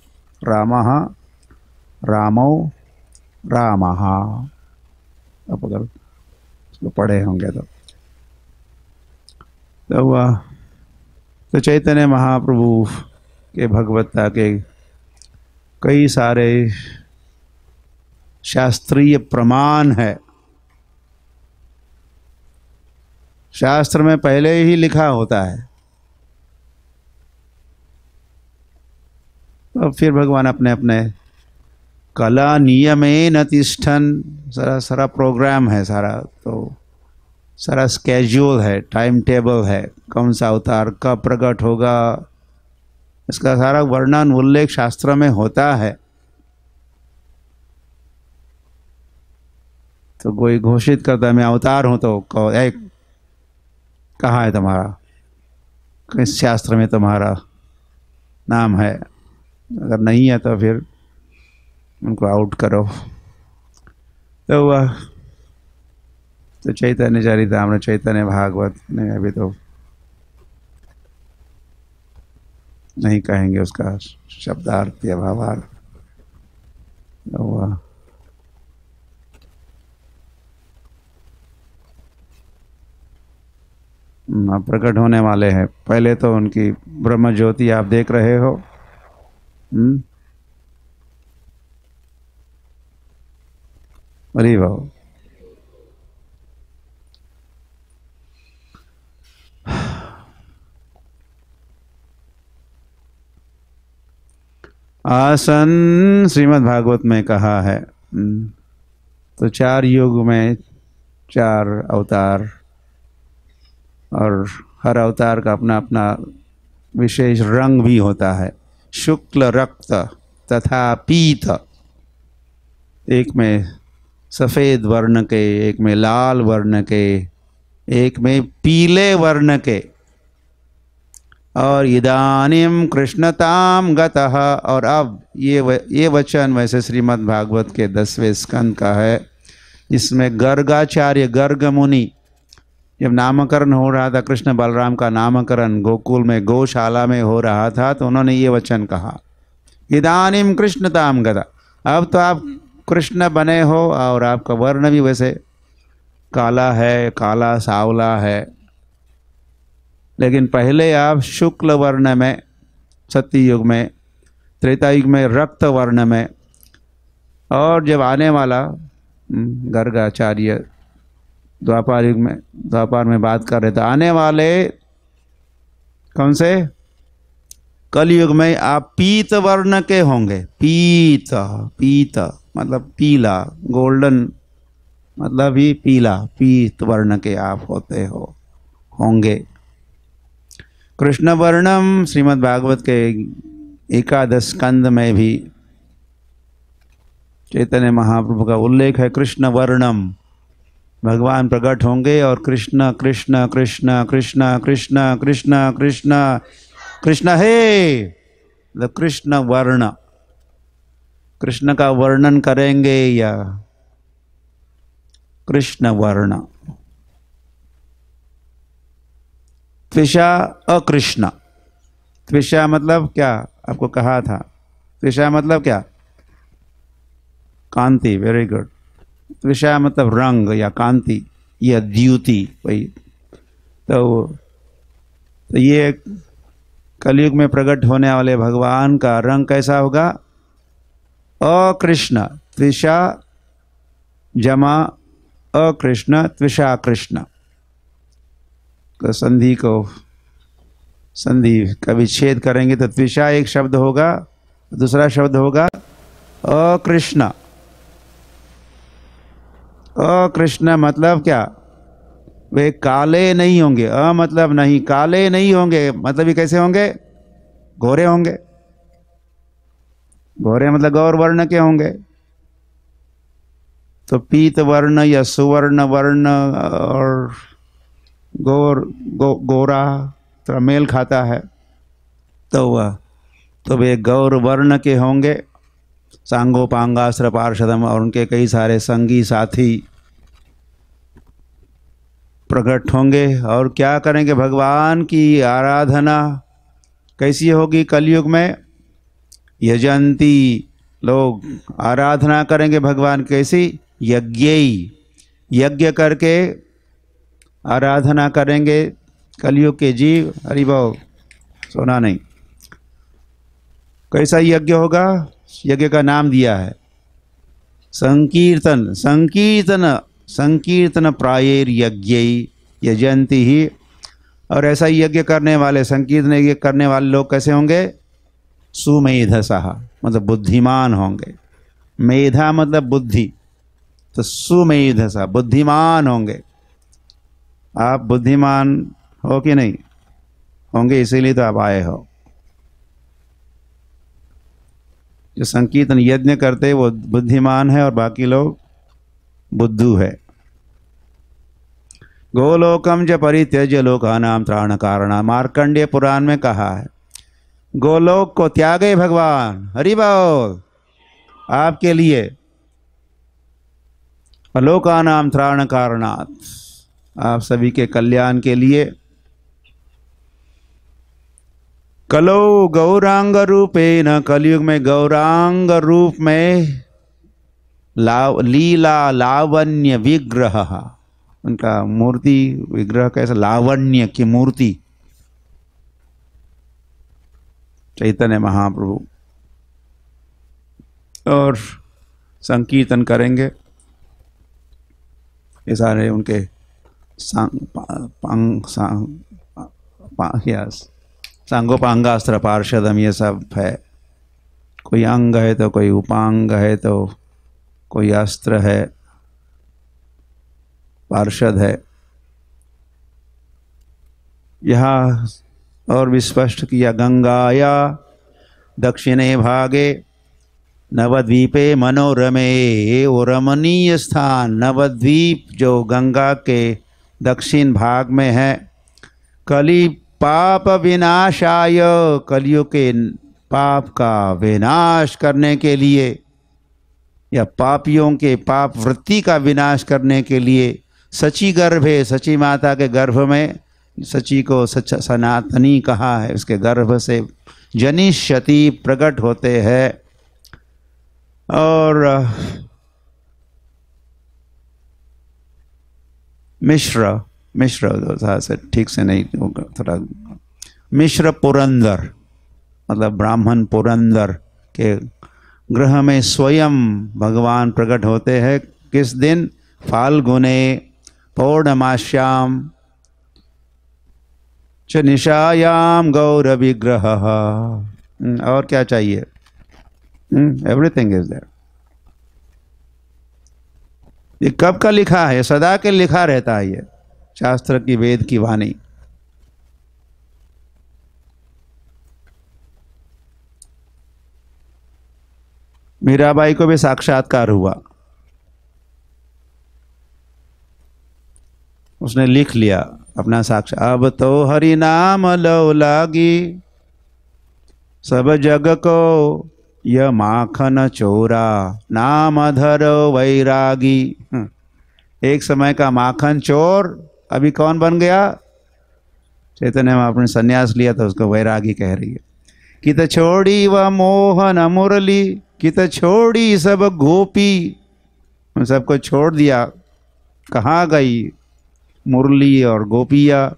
रामः रामौ रामः। अब अगर उसको पढ़े होंगे तो चैतन्य महाप्रभु के भगवत्ता के कई सारे शास्त्रीय प्रमाण है। शास्त्र में पहले ही लिखा होता है, तो फिर भगवान अपने अपने कला नियमेन तिष्ठन, सारा प्रोग्राम है, सारा स्केड्यूल है, टाइम टेबल है, कौन सा अवतार कब प्रकट होगा, इसका सारा वर्णन उल्लेख शास्त्र में होता है। तो कोई घोषित करता है मैं अवतार हूं, तो कहाँ है तुम्हारा, किस शास्त्र में तुम्हारा नाम है? अगर नहीं है तो फिर उनको आउट करो। तो चैतन्य चरितामृत, चैतन्य भागवत ने अभी तो नहीं कहेंगे उसका शब्दार्थ या भावार्थ। प्रकट होने वाले हैं। पहले तो उनकी ब्रह्म ज्योति आप देख रहे हो। अरे वाह, आसन श्रीमद् भागवत में कहा है। तो 4 युग में 4 अवतार, और हर अवतार का अपना अपना विशेष रंग भी होता है। शुक्ल रक्त तथा पीत, एक में सफ़ेद वर्ण के, एक में लाल वर्ण के, एक में पीले वर्ण के। और इदानीम कृष्णताम गतः, और अब ये वचन वैसे श्रीमद् भागवत के 10वें स्कंद का है। इसमें गर्गाचार्य, गर्ग मुनि, जब नामकरण हो रहा था, कृष्ण बलराम का नामकरण गोकुल में गौशाला में हो रहा था, तो उन्होंने ये वचन कहा, इदानीम कृष्णताम गता, अब तो आप कृष्ण बने हो, और आपका वर्ण भी वैसे काला है, काला सावला है, लेकिन पहले आप शुक्ल वर्ण में, सत्ययुग में, त्रेता युग में रक्त वर्ण में, और जब आने वाला गर्गाचार्य द्वापर में बात कर रहे थे, आने वाले कौन से कलयुग में आप पीत वर्ण के होंगे। पीत, पीत मतलब पीला, गोल्डन मतलब ही पीला, पीत वर्ण के आप होंगे। कृष्ण वर्णम श्रीमद् भागवत के एकादश स्कंद में भी चैतन्य महाप्रभु का उल्लेख है। कृष्ण वर्णम, भगवान प्रकट होंगे और कृष्ण कृष्ण कृष्ण कृष्ण कृष्ण कृष्ण कृष्ण कृष्ण है, मतलब कृष्ण वर्ण, कृष्ण का वर्णन करेंगे या कृष्ण वर्ण। त्विषा अकृष्ण, त्विषा मतलब क्या, आपको कहा था, त्विषा मतलब क्या, कांति, वेरी गुड। त्विषा मतलब रंग या कांति या द्युति, वही तो ये कलयुग में प्रकट होने वाले भगवान का रंग कैसा होगा, अकृष्ण, त्विषा जमा अकृष्ण, त्विषा कृष्ण। तो संधि का विच्छेद करेंगे तो त्विषा एक शब्द होगा, दूसरा शब्द होगा अकृष्ण। अकृष्ण मतलब क्या, वे काले नहीं होंगे। मतलब नहीं, काले नहीं होंगे, मतलब ये कैसे होंगे, गोरे होंगे। गोरे मतलब गौर वर्ण के होंगे। तो पीत वर्ण या सुवर्ण वर्ण और गोरा थोड़ा मेल खाता है, तो वे गौर वर्ण के होंगे। सांगोपांगास्त्र पार्षदम और उनके कई सारे संगी साथी प्रकट होंगे और क्या करेंगे, भगवान की आराधना कैसी होगी कलयुग में, यजंती, लोग आराधना करेंगे भगवान कैसी, यज्ञ करके आराधना करेंगे कलयुग के जीव। हरि बोल, सोना नहीं। कैसा यज्ञ होगा, यज्ञ का नाम दिया है संकीर्तन। संकीर्तन प्रायेर यज्ञ यजंती ही। और ऐसा यज्ञ करने वाले, संकीर्तन यज्ञ करने वाले लोग कैसे होंगे, सुमेधसः मतलब बुद्धिमान होंगे। मेधा मतलब बुद्धि, तो सुमेधसः बुद्धिमान होंगे। आप बुद्धिमान हो कि नहीं होंगे, इसीलिए तो आप आए हो। जो संकीर्तन यज्ञ करते वो बुद्धिमान है और बाकी लोग बुद्धू है। गोलोकम च परित्यज्य लोकानां त्राण कारणा, मार्कंडेय पुराण में कहा है गोलोक को त्यागे भगवान, हरि बोल, आपके लिए, लोकानां त्राण कारणात्, आप सभी के कल्याण के लिए। कलो गौरांग रूपेण, कलयुग में गौरांग रूप में लीला लावण्य विग्रह, उनका मूर्ति विग्रह कैसा, लावण्य की मूर्ति, चैतन्य महाप्रभु। और संकीर्तन करेंगे, ये सारे उनके सांगोपांगास्त्र पार्षदम, ये सब है। कोई अंग है तो कोई उपांग है तो कोई अस्त्र है, पार्षद है। यहाँ और भी स्पष्ट किया, गंगाया दक्षिणे भागे नवद्वीपे मनोरमे, वो रमणीय स्थान नवद्वीप जो गंगा के दक्षिण भाग में है। कली पाप विनाशाय, कलियुग के पाप का विनाश करने के लिए या पापियों के पाप वृत्ति का विनाश करने के लिए सची गर्भ है, सची माता के गर्भ में, सची को सच्चा सनातनी कहा है, उसके गर्भ से जनिष्यति प्रकट होते हैं। और मिश्र से ठीक से नहीं होगा, थोड़ा मिश्र पुरंदर मतलब ब्राह्मण पुरंदर के ग्रह में स्वयं भगवान प्रकट होते हैं किस दिन? फाल्गुने पौर्णमास्याम च निशायाम गौर विग्रह। और क्या चाहिए? Everything is there. ये कब का लिखा है? सदा के लिखा रहता है ये शास्त्र की, वेद की वाणी। मीराबाई को भी साक्षात्कार हुआ, उसने लिख लिया अपना साक्षात। अब तो हरि नाम लो लागी, सब जग को यह माखन चोरा, नाम धरो वैरागी। एक समय का माखन चोर अभी कौन बन गया? चैतन्य महाप्रभु ने संन्यास लिया तो उसको वैरागी कह रही है। कित छोड़ी व मोहन मुरली, कित छोड़ी सब गोपी। उन सबको छोड़ दिया, कहाँ गई मुरली और गोपिया।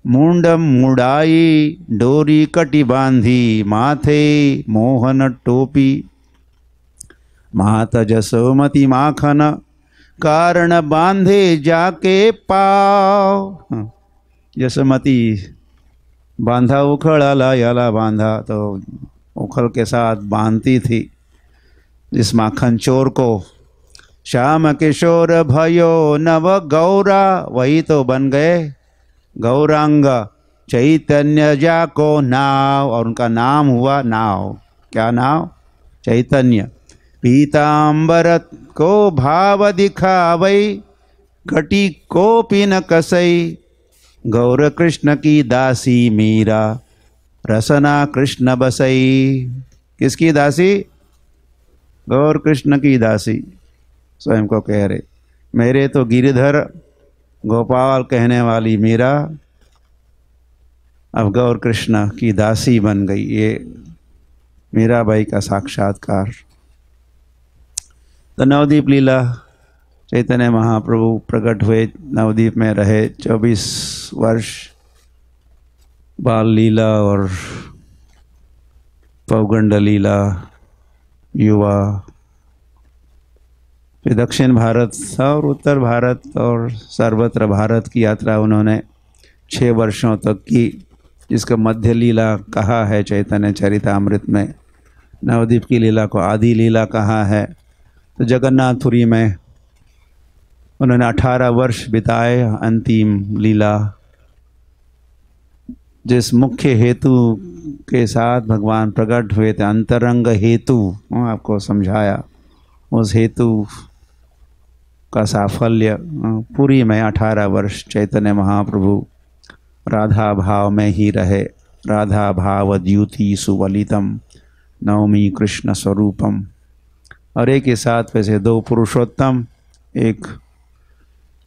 मुंडम मुड़ाई डोरी कटी बांधी, माथे मोहन टोपी। मात जसोमती माखन, कारण बांधे जाके पाव। जसोमती बांधा उखड़ आला याला बांधा, तो उखल के साथ बांधती थी इस माखन चोर को। श्याम किशोर भयो नव गौरा, वही तो बन गए गौरांग। चैतन्य जा को नाव, और उनका नाम हुआ नाव। क्या नाव? चैतन्य। पीतांबर को भाव दिखावई, कटी को पिन कसई। गौर कृष्ण की दासी मीरा, रसना कृष्ण बसई। किसकी दासी? गौर कृष्ण की दासी। स्वयं को कह रहे, मेरे तो गिरिधर गोपाल कहने वाली मीरा अब गौर कृष्ण की दासी बन गई। ये मीराबाई का साक्षात्कार। तो नवदीप लीला, चैतन्य महाप्रभु प्रकट हुए, नवदीप में रहे 24 वर्ष। बाल लीला और पौगंड लीला, युवा, फिर दक्षिण भारत और उत्तर भारत और सर्वत्र भारत की यात्रा उन्होंने 6 वर्षों तक की, जिसको मध्य लीला कहा है चैतन्य चरितामृत में। नवदीप की लीला को आदि लीला कहा है। तो जगन्नाथपुरी में उन्होंने 18 वर्ष बिताए। अंतिम लीला, जिस मुख्य हेतु के साथ भगवान प्रकट हुए थे, अंतरंग हेतु, आपको समझाया, उस हेतु का साफल्य पूरी में 18 वर्ष चैतन्य महाप्रभु राधा भाव में ही रहे। राधा भाव द्युति सुवलितम, नवमी कृष्ण स्वरूपम। और एक ही साथ वैसे 2 पुरुषोत्तम, एक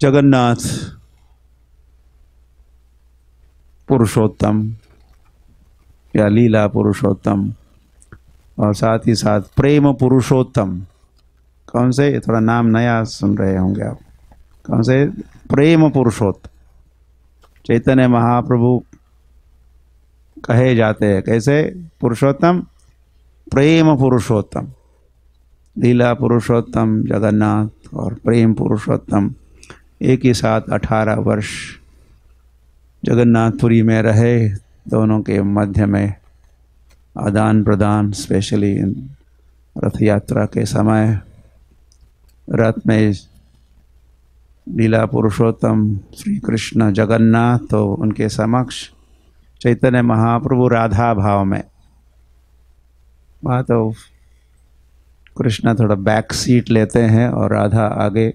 जगन्नाथ पुरुषोत्तम या लीला पुरुषोत्तम, और साथ ही साथ प्रेम पुरुषोत्तम। कौन से? ये थोड़ा नाम नया सुन रहे होंगे आप। कौन से? प्रेम पुरुषोत्तम। चैतन्य महाप्रभु कहे जाते हैं कैसे? पुरुषोत्तम, प्रेम पुरुषोत्तम। लीला पुरुषोत्तम जगन्नाथ और प्रेम पुरुषोत्तम एक ही साथ 18 वर्ष जगन्नाथपुरी में रहे। दोनों के मध्य में आदान प्रदान, स्पेशली रथ यात्रा के समय रथ में लीला पुरुषोत्तम श्री कृष्ण जगन्नाथ, तो उनके समक्ष चैतन्य महाप्रभु राधा भाव में। वहाँ तो कृष्ण थोड़ा बैक सीट लेते हैं और राधा आगे।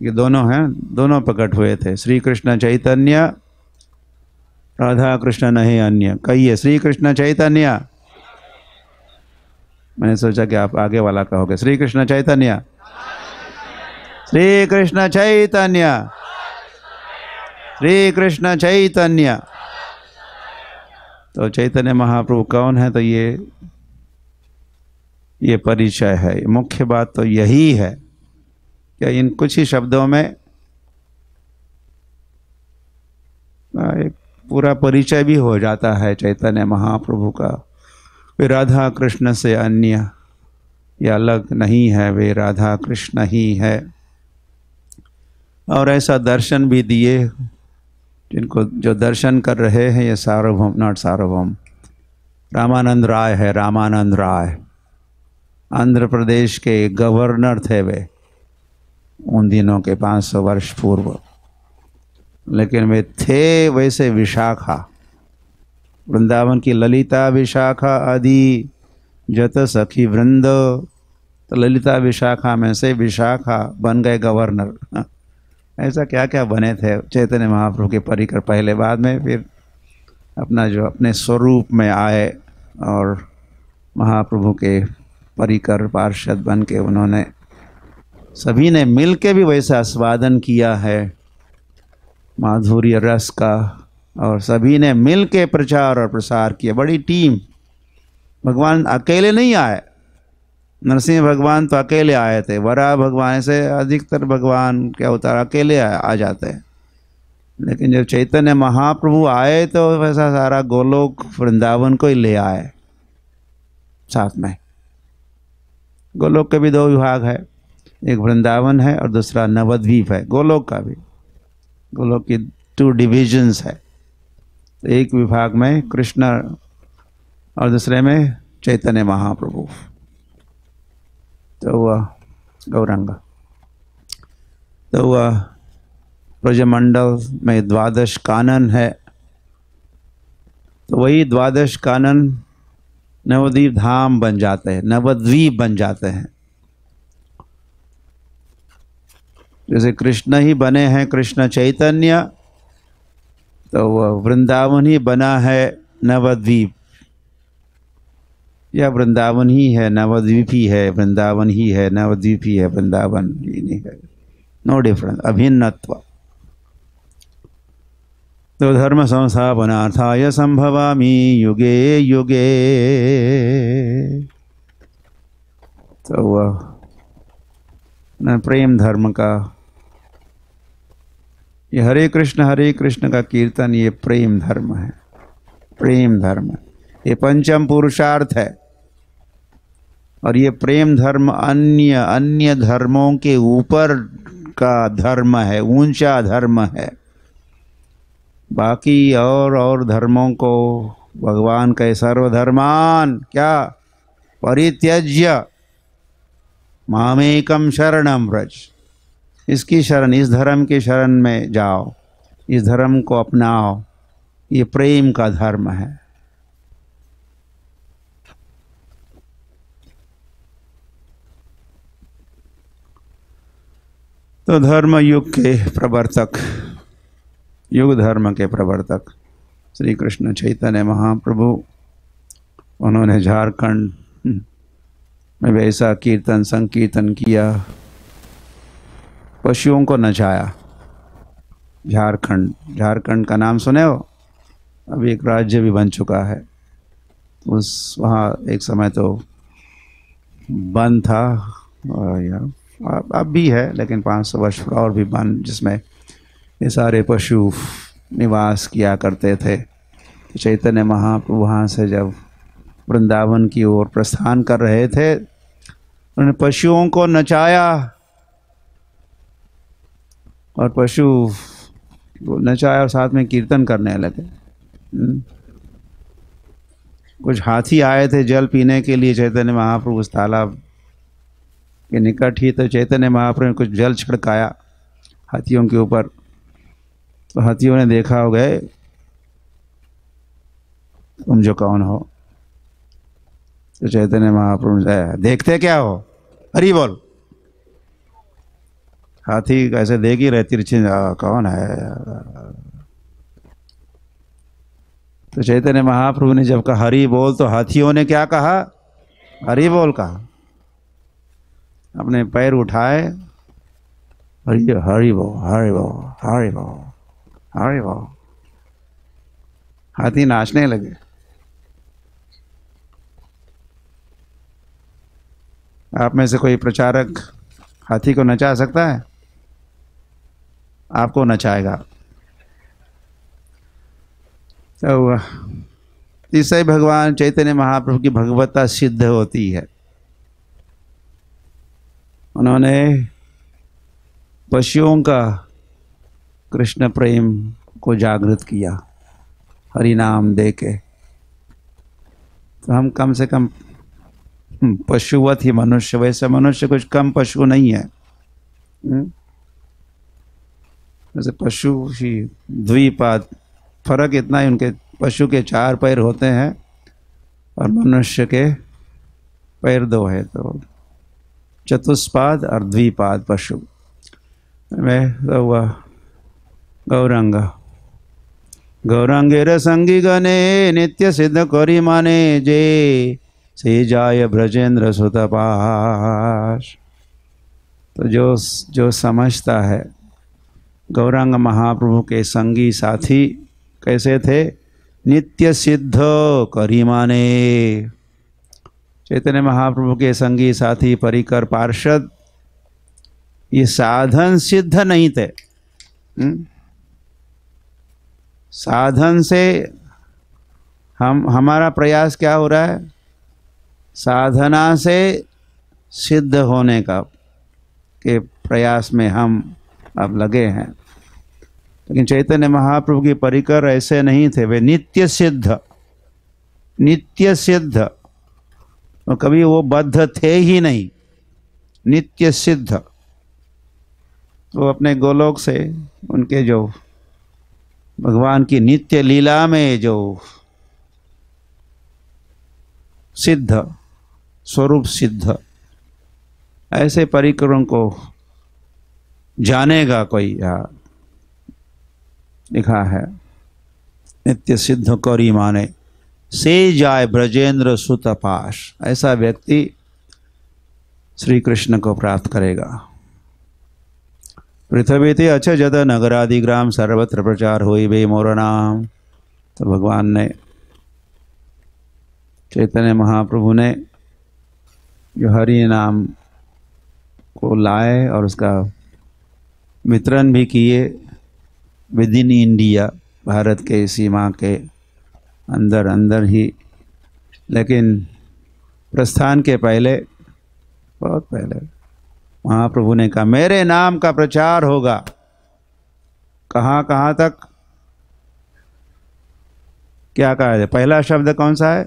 ये दोनों हैं, दोनों प्रकट हुए थे। श्री कृष्ण चैतन्य, राधा कृष्ण नहीं अन्य। कहिए श्री कृष्ण चैतन्य। मैंने सोचा कि आप आगे वाला कहोगे, श्री कृष्ण चैतन्य, श्री कृष्ण चैतन्य, श्री कृष्ण चैतन्य। तो चैतन्य महाप्रभु कौन है? तो ये परिचय है। मुख्य बात तो यही है कि इन कुछ ही शब्दों में एक पूरा परिचय भी हो जाता है चैतन्य महाप्रभु का। फिर राधा कृष्ण से अन्य, ये अलग नहीं है, वे राधा कृष्ण ही है। और ऐसा दर्शन भी दिए, जिनको जो दर्शन कर रहे हैं ये सार्वभौम, नॉट सार्वभौम, रामानंद राय है। रामानंद राय आंध्र प्रदेश के गवर्नर थे वे उन दिनों के 500 वर्ष पूर्व, लेकिन वे थे वैसे विशाखा, वृंदावन की ललिता विशाखा आदि जत सखी वृंद, तो ललिता विशाखा में से विशाखा बन गए गवर्नर। ऐसा क्या क्या बने थे चैतन्य महाप्रभु के परिकर, पहले बाद में फिर अपना जो अपने स्वरूप में आए और महाप्रभु के परिकर पार्षद बन के उन्होंने सभी ने मिल के भी वैसा आस्वादन किया है माधुर्य रस का, और सभी ने मिल के प्रचार और प्रसार किया, बड़ी टीम। भगवान अकेले नहीं आए, नरसिंह भगवान तो अकेले आए थे, वराह भगवान से अधिकतर भगवान के अवतार अकेले आ जाते हैं, लेकिन जब चैतन्य महाप्रभु आए तो वैसा सारा गोलोक वृंदावन को ही ले आए साथ में। गोलोक के भी 2 विभाग है, एक वृंदावन है और दूसरा नवद्वीप है। गोलोक का भी, गोलोक की 2 डिविजन्स है, एक विभाग में कृष्ण और दूसरे में चैतन्य महाप्रभु। तो वह गौरांग, तो वह ब्रजमंडल में 12 कानन है, तो वही 12 कानन नवद्वीप धाम बन जाते हैं, नवद्वीप बन जाते हैं। जैसे कृष्ण ही बने हैं कृष्ण चैतन्य, तो वह वृंदावन ही बना है नवद्वीप, या वृंदावन ही है नवद्वीप ही है, वृंदावन ही है नवद्वीप ही है, वृंदावन ही नहीं है, नो डिफरेंस, अभिन्नत्व। तो धर्म संस्थापनार्थाय संभवामि युगे युगे, तो वह प्रेम धर्म का, ये हरे कृष्ण का कीर्तन, ये प्रेम धर्म है, प्रेम धर्म, ये पंचम पुरुषार्थ है। और ये प्रेम धर्म अन्य धर्मों के ऊपर का धर्म है, ऊंचा धर्म है। बाकी और धर्मों को भगवान कहे सर्वधर्मान क्या परित्यज्य मामेकम शरणम व्रज, इसकी शरण, इस धर्म की शरण में जाओ, इस धर्म को अपनाओ, ये प्रेम का धर्म है। तो धर्म युग के प्रवर्तक, युग धर्म के प्रवर्तक श्री कृष्ण चैतन्य महाप्रभु, उन्होंने झारखंड में वैसा कीर्तन संकीर्तन किया, पशुओं को नचाया। झारखंड का नाम सुने हो? अभी एक राज्य भी बन चुका है। उस वहाँ एक समय तो बंद था, और अब भी है, लेकिन 500 वर्ष और भी बंद, जिसमें ये सारे पशु निवास किया करते थे। तो चैतन्य महाप्रभु वहाँ से जब वृंदावन की ओर प्रस्थान कर रहे थे, उन्होंने पशुओं को नचाया, और पशु नचाया और साथ में कीर्तन करने लगे। कुछ हाथी आए थे जल पीने के लिए चैतन्य महाप्रभु उस तालाब के निकट ही, तो चैतन्य महाप्रभु ने कुछ जल छिड़काया हाथियों के ऊपर, तो हाथियों ने देखा हो गए तुम जो कौन हो। तो चैतन्य महाप्रभु ने देखते क्या हो, हरि बोल। हाथी कैसे देख ही रहे तिरछे, कौन है। तो चैतन्य महाप्रभु ने जब कहा हरि बोल, तो हाथियों ने क्या कहा, हरि बोल कहा। अपने पैर उठाए, हरि बोल हरि बोल हरि बोल हरि बोल हरि बोल। हाथी नाचने लगे। आप में से कोई प्रचारक हाथी को नचा सकता है? आपको नचाएगा। तो इससे भगवान चैतन्य महाप्रभु की भगवत्ता सिद्ध होती है। उन्होंने पशुओं का कृष्ण प्रेम को जागृत किया हरि नाम दे के। तो हम कम से कम पशुवत ही मनुष्य, वैसे मनुष्य कुछ कम पशु नहीं है। वैसे पशु ही द्विपाद, फर्क इतना ही उनके पशु के 4 पैर होते हैं और मनुष्य के पैर 2 है, तो चतुष्पाद और द्विपाद पशु में हुआ। गौरांग गौरांगेर संगी गणे नित्य सिद्ध करी माने जे से जाय ब्रजेंद्र सुतपाश। तो जो समझता है गौरांग महाप्रभु के संगी साथी कैसे थे, नित्य सिद्ध करी माने। चैतन्य महाप्रभु के संगी साथी परिकर पार्षद ये साधन सिद्ध नहीं थे। साधन से हमारा प्रयास क्या हो रहा है, साधना से सिद्ध होने का के प्रयास में हम अब लगे हैं। लेकिन चैतन्य महाप्रभु की परिकर ऐसे नहीं थे, वे नित्य सिद्ध, नित्य सिद्ध, तो कभी वो बद्ध थे ही नहीं, नित्य सिद्ध। तो अपने गोलोक से उनके जो भगवान की नित्य लीला में जो सिद्ध स्वरूप सिद्ध, ऐसे परिकरों को जानेगा कोई, यहाँ लिखा है नित्य सिद्ध कौरी माने से जाय ब्रजेंद्र सुतपाश। ऐसा व्यक्ति श्री कृष्ण को प्राप्त करेगा। पृथ्वी ते अच्छा जद नगरादि ग्राम सर्वत्र प्रचार होई बे मोर नाम। तो भगवान ने, चैतन्य महाप्रभु ने जो हरि नाम को लाए और उसका वितरण भी किए विद इन इंडिया, भारत के सीमा के अंदर अंदर ही, लेकिन प्रस्थान के पहले, बहुत पहले महाप्रभु ने कहा मेरे नाम का प्रचार होगा। कहाँ कहाँ तक, क्या कहा है, पहला शब्द कौन सा है,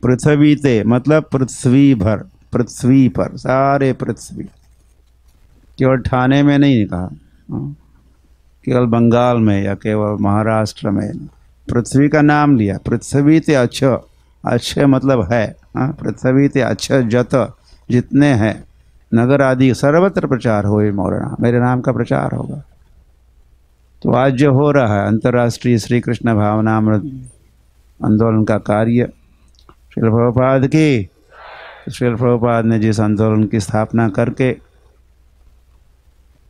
पृथ्वी ते, मतलब पृथ्वी भर, पृथ्वी पर, सारे पृथ्वी, केवल ठाणे में नहीं कहा, केवल बंगाल में या केवल महाराष्ट्र में, पृथ्वी का नाम लिया। पृथ्वी ते अच्छ, अच्छे मतलब है, पृथ्वी ते अच्छ जत, जितने हैं, नगर आदि सर्वत्र प्रचार होए मोर नाम, मेरे नाम का प्रचार होगा। तो आज जो हो रहा है अंतर्राष्ट्रीय श्री कृष्ण भावनामृत आंदोलन का कार्य, श्रील प्रभुपाद की, श्रील प्रभुपाद ने जिस आंदोलन की स्थापना करके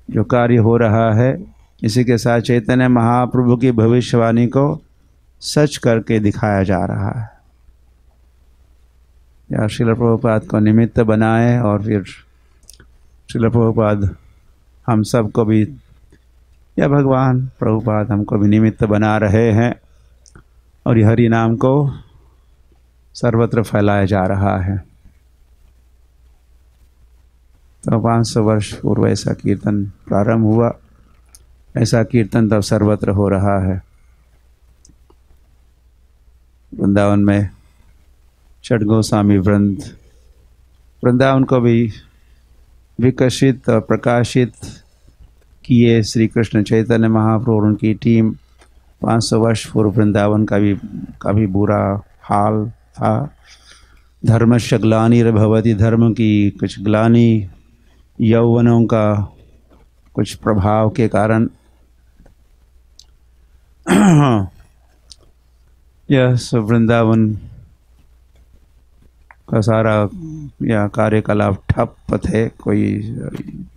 जो कार्य हो रहा है, इसी के साथ चैतन्य महाप्रभु की भविष्यवाणी को सच करके दिखाया जा रहा है। या श्रील प्रभुपाद को निमित्त बनाए और फिर श्रील प्रभुपाद हम सब को भी, या भगवान प्रभुपाद हमको भी निमित्त बना रहे हैं और ये हरि नाम को सर्वत्र फैलाया जा रहा है। तो 500 वर्ष पूर्व ऐसा कीर्तन प्रारंभ हुआ, ऐसा कीर्तन तब सर्वत्र हो रहा है। वृंदावन में षट गोस्वामी वृंदावन को भी विकसित और प्रकाशित किए श्री कृष्ण चैतन्य महाप्रभु, उनकी टीम। 500 वर्ष पूर्व वृंदावन का भी बुरा हाल था। धर्मस्य ग्लानिर्भवति, धर्म की कुछ ग्लानि, यौवनों का कुछ प्रभाव के कारण यह वृंदावन का सारा या कार्यकलाप ठप थे। कोई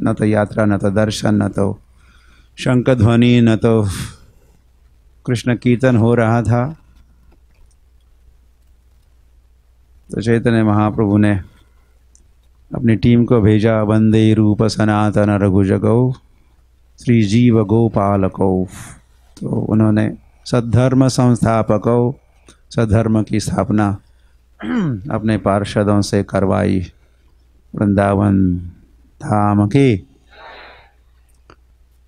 न तो यात्रा, न तो दर्शन, न तो शंख ध्वनि, न तो कृष्ण कीर्तन हो रहा था। तो चैतन्य महाप्रभु ने अपनी टीम को भेजा, वंदे रूप सनातन रघुजगौ श्री जीव गोपालकौ। तो उन्होंने सद्धर्म संस्थापकौ, सद्धर्म की स्थापना अपने पार्षदों से करवाई। वृंदावन धाम की।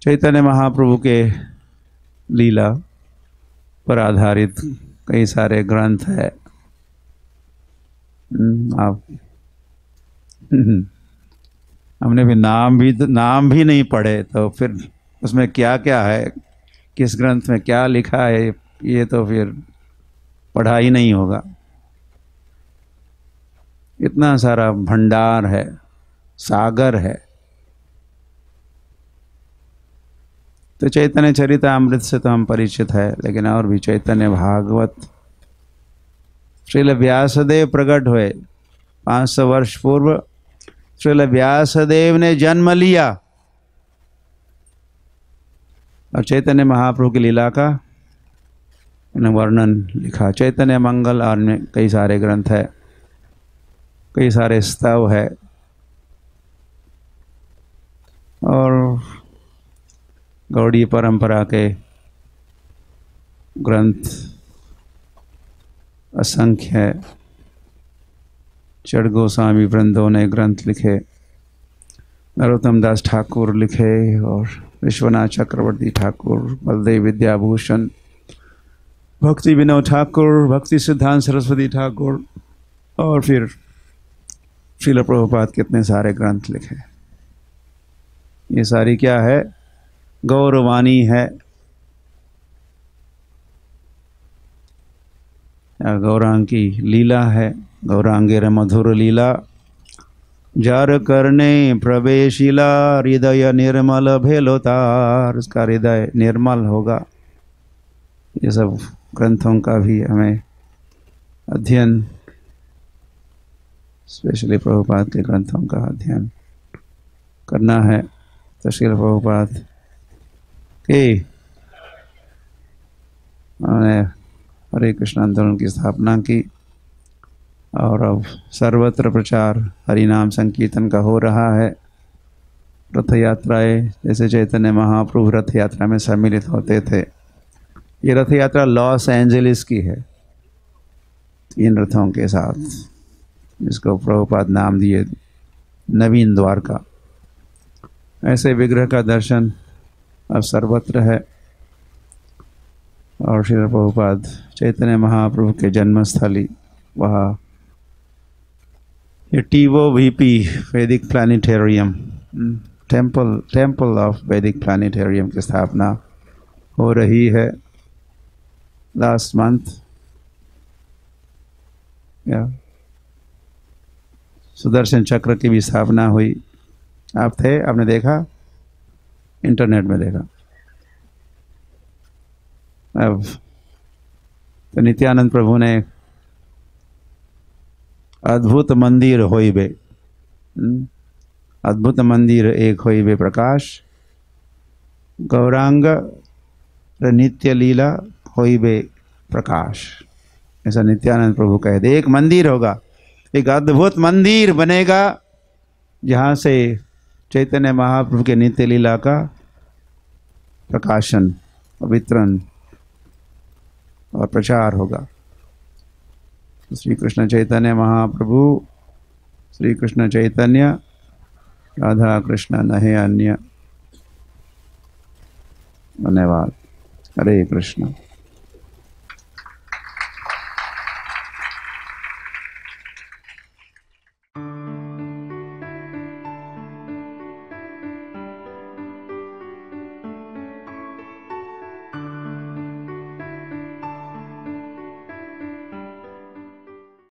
चैतन्य महाप्रभु के लीला पर आधारित कई सारे ग्रंथ है। आप हमने भी नाम भी नहीं पढ़े तो फिर उसमें क्या क्या है, किस ग्रंथ में क्या लिखा है, ये तो फिर पढ़ा ही नहीं होगा। इतना सारा भंडार है, सागर है। तो चैतन्य चरितामृत से तो हम परिचित है, लेकिन और भी चैतन्य भागवत। श्रील व्यासदेव प्रकट हुए 500 वर्ष पूर्व। श्रील व्यासदेव ने जन्म लिया और चैतन्य महाप्रभु की लीला का उन्हें वर्णन लिखा। चैतन्य मंगल और में कई सारे ग्रंथ है, कई सारे स्तव है और गौड़ी परंपरा के ग्रंथ असंख्य है। चढ़ गोस्वामी वृंदों ने ग्रंथ लिखे, नरोत्तम दास ठाकुर लिखे और विश्वनाथ चक्रवर्ती ठाकुर, बलदेव विद्याभूषण, भक्ति विनोद ठाकुर, भक्ति सिद्धांत सरस्वती ठाकुर और फिर श्रील प्रभुपाद कितने सारे ग्रंथ लिखे। ये सारी क्या है? गौरवाणी है। गौरांग की लीला है। गौरांगेर मधुर लीला, जार करने प्रवेशिला, हृदय निर्मल भेलोतार। उसका हृदय निर्मल होगा। ये सब ग्रंथों का भी हमें अध्ययन, स्पेशली प्रभुपाद के ग्रंथों का अध्ययन करना है। तो श्रील प्रभुपाद के उन्होंने हरे कृष्ण आंदोलन की स्थापना की और अब सर्वत्र प्रचार हरि नाम संकीर्तन का हो रहा है। रथ यात्राएं, जैसे चैतन्य महाप्रभु रथ यात्रा में सम्मिलित होते थे। ये रथ यात्रा लॉस एंजलिस की है, 3 रथों के साथ, जिसको प्रभुपाद नाम दिए नवीन द्वारका। ऐसे विग्रह का दर्शन अब सर्वत्र है और श्री प्रभुपाद चैतन्य महाप्रभु के जन्मस्थली वहाँ टीवो वीपी वैदिक प्लानिटेरियम, टेम्पल ऑफ वैदिक प्लानिटेरियम की स्थापना हो रही है। लास्ट मंथ सुदर्शन चक्र की भी स्थापना हुई। आप थे, आपने देखा, इंटरनेट में देखा। अब तो नित्यानंद प्रभु ने अद्भुत मंदिर होइबे, अद्भुत मंदिर एक होइबे प्रकाश, गौरांग नित्य लीला होइबे प्रकाश, ऐसा नित्यानंद प्रभु कहते। एक मंदिर होगा, एक अद्भुत मंदिर बनेगा जहाँ से चैतन्य महाप्रभु के नित्य लीला का प्रकाशन, वितरण और प्रचार होगा। श्री कृष्ण चैतन्य महाप्रभु, श्री कृष्ण चैतन्य, राधा कृष्ण नहीं अन्य। धन्यवाद। हरे कृष्ण।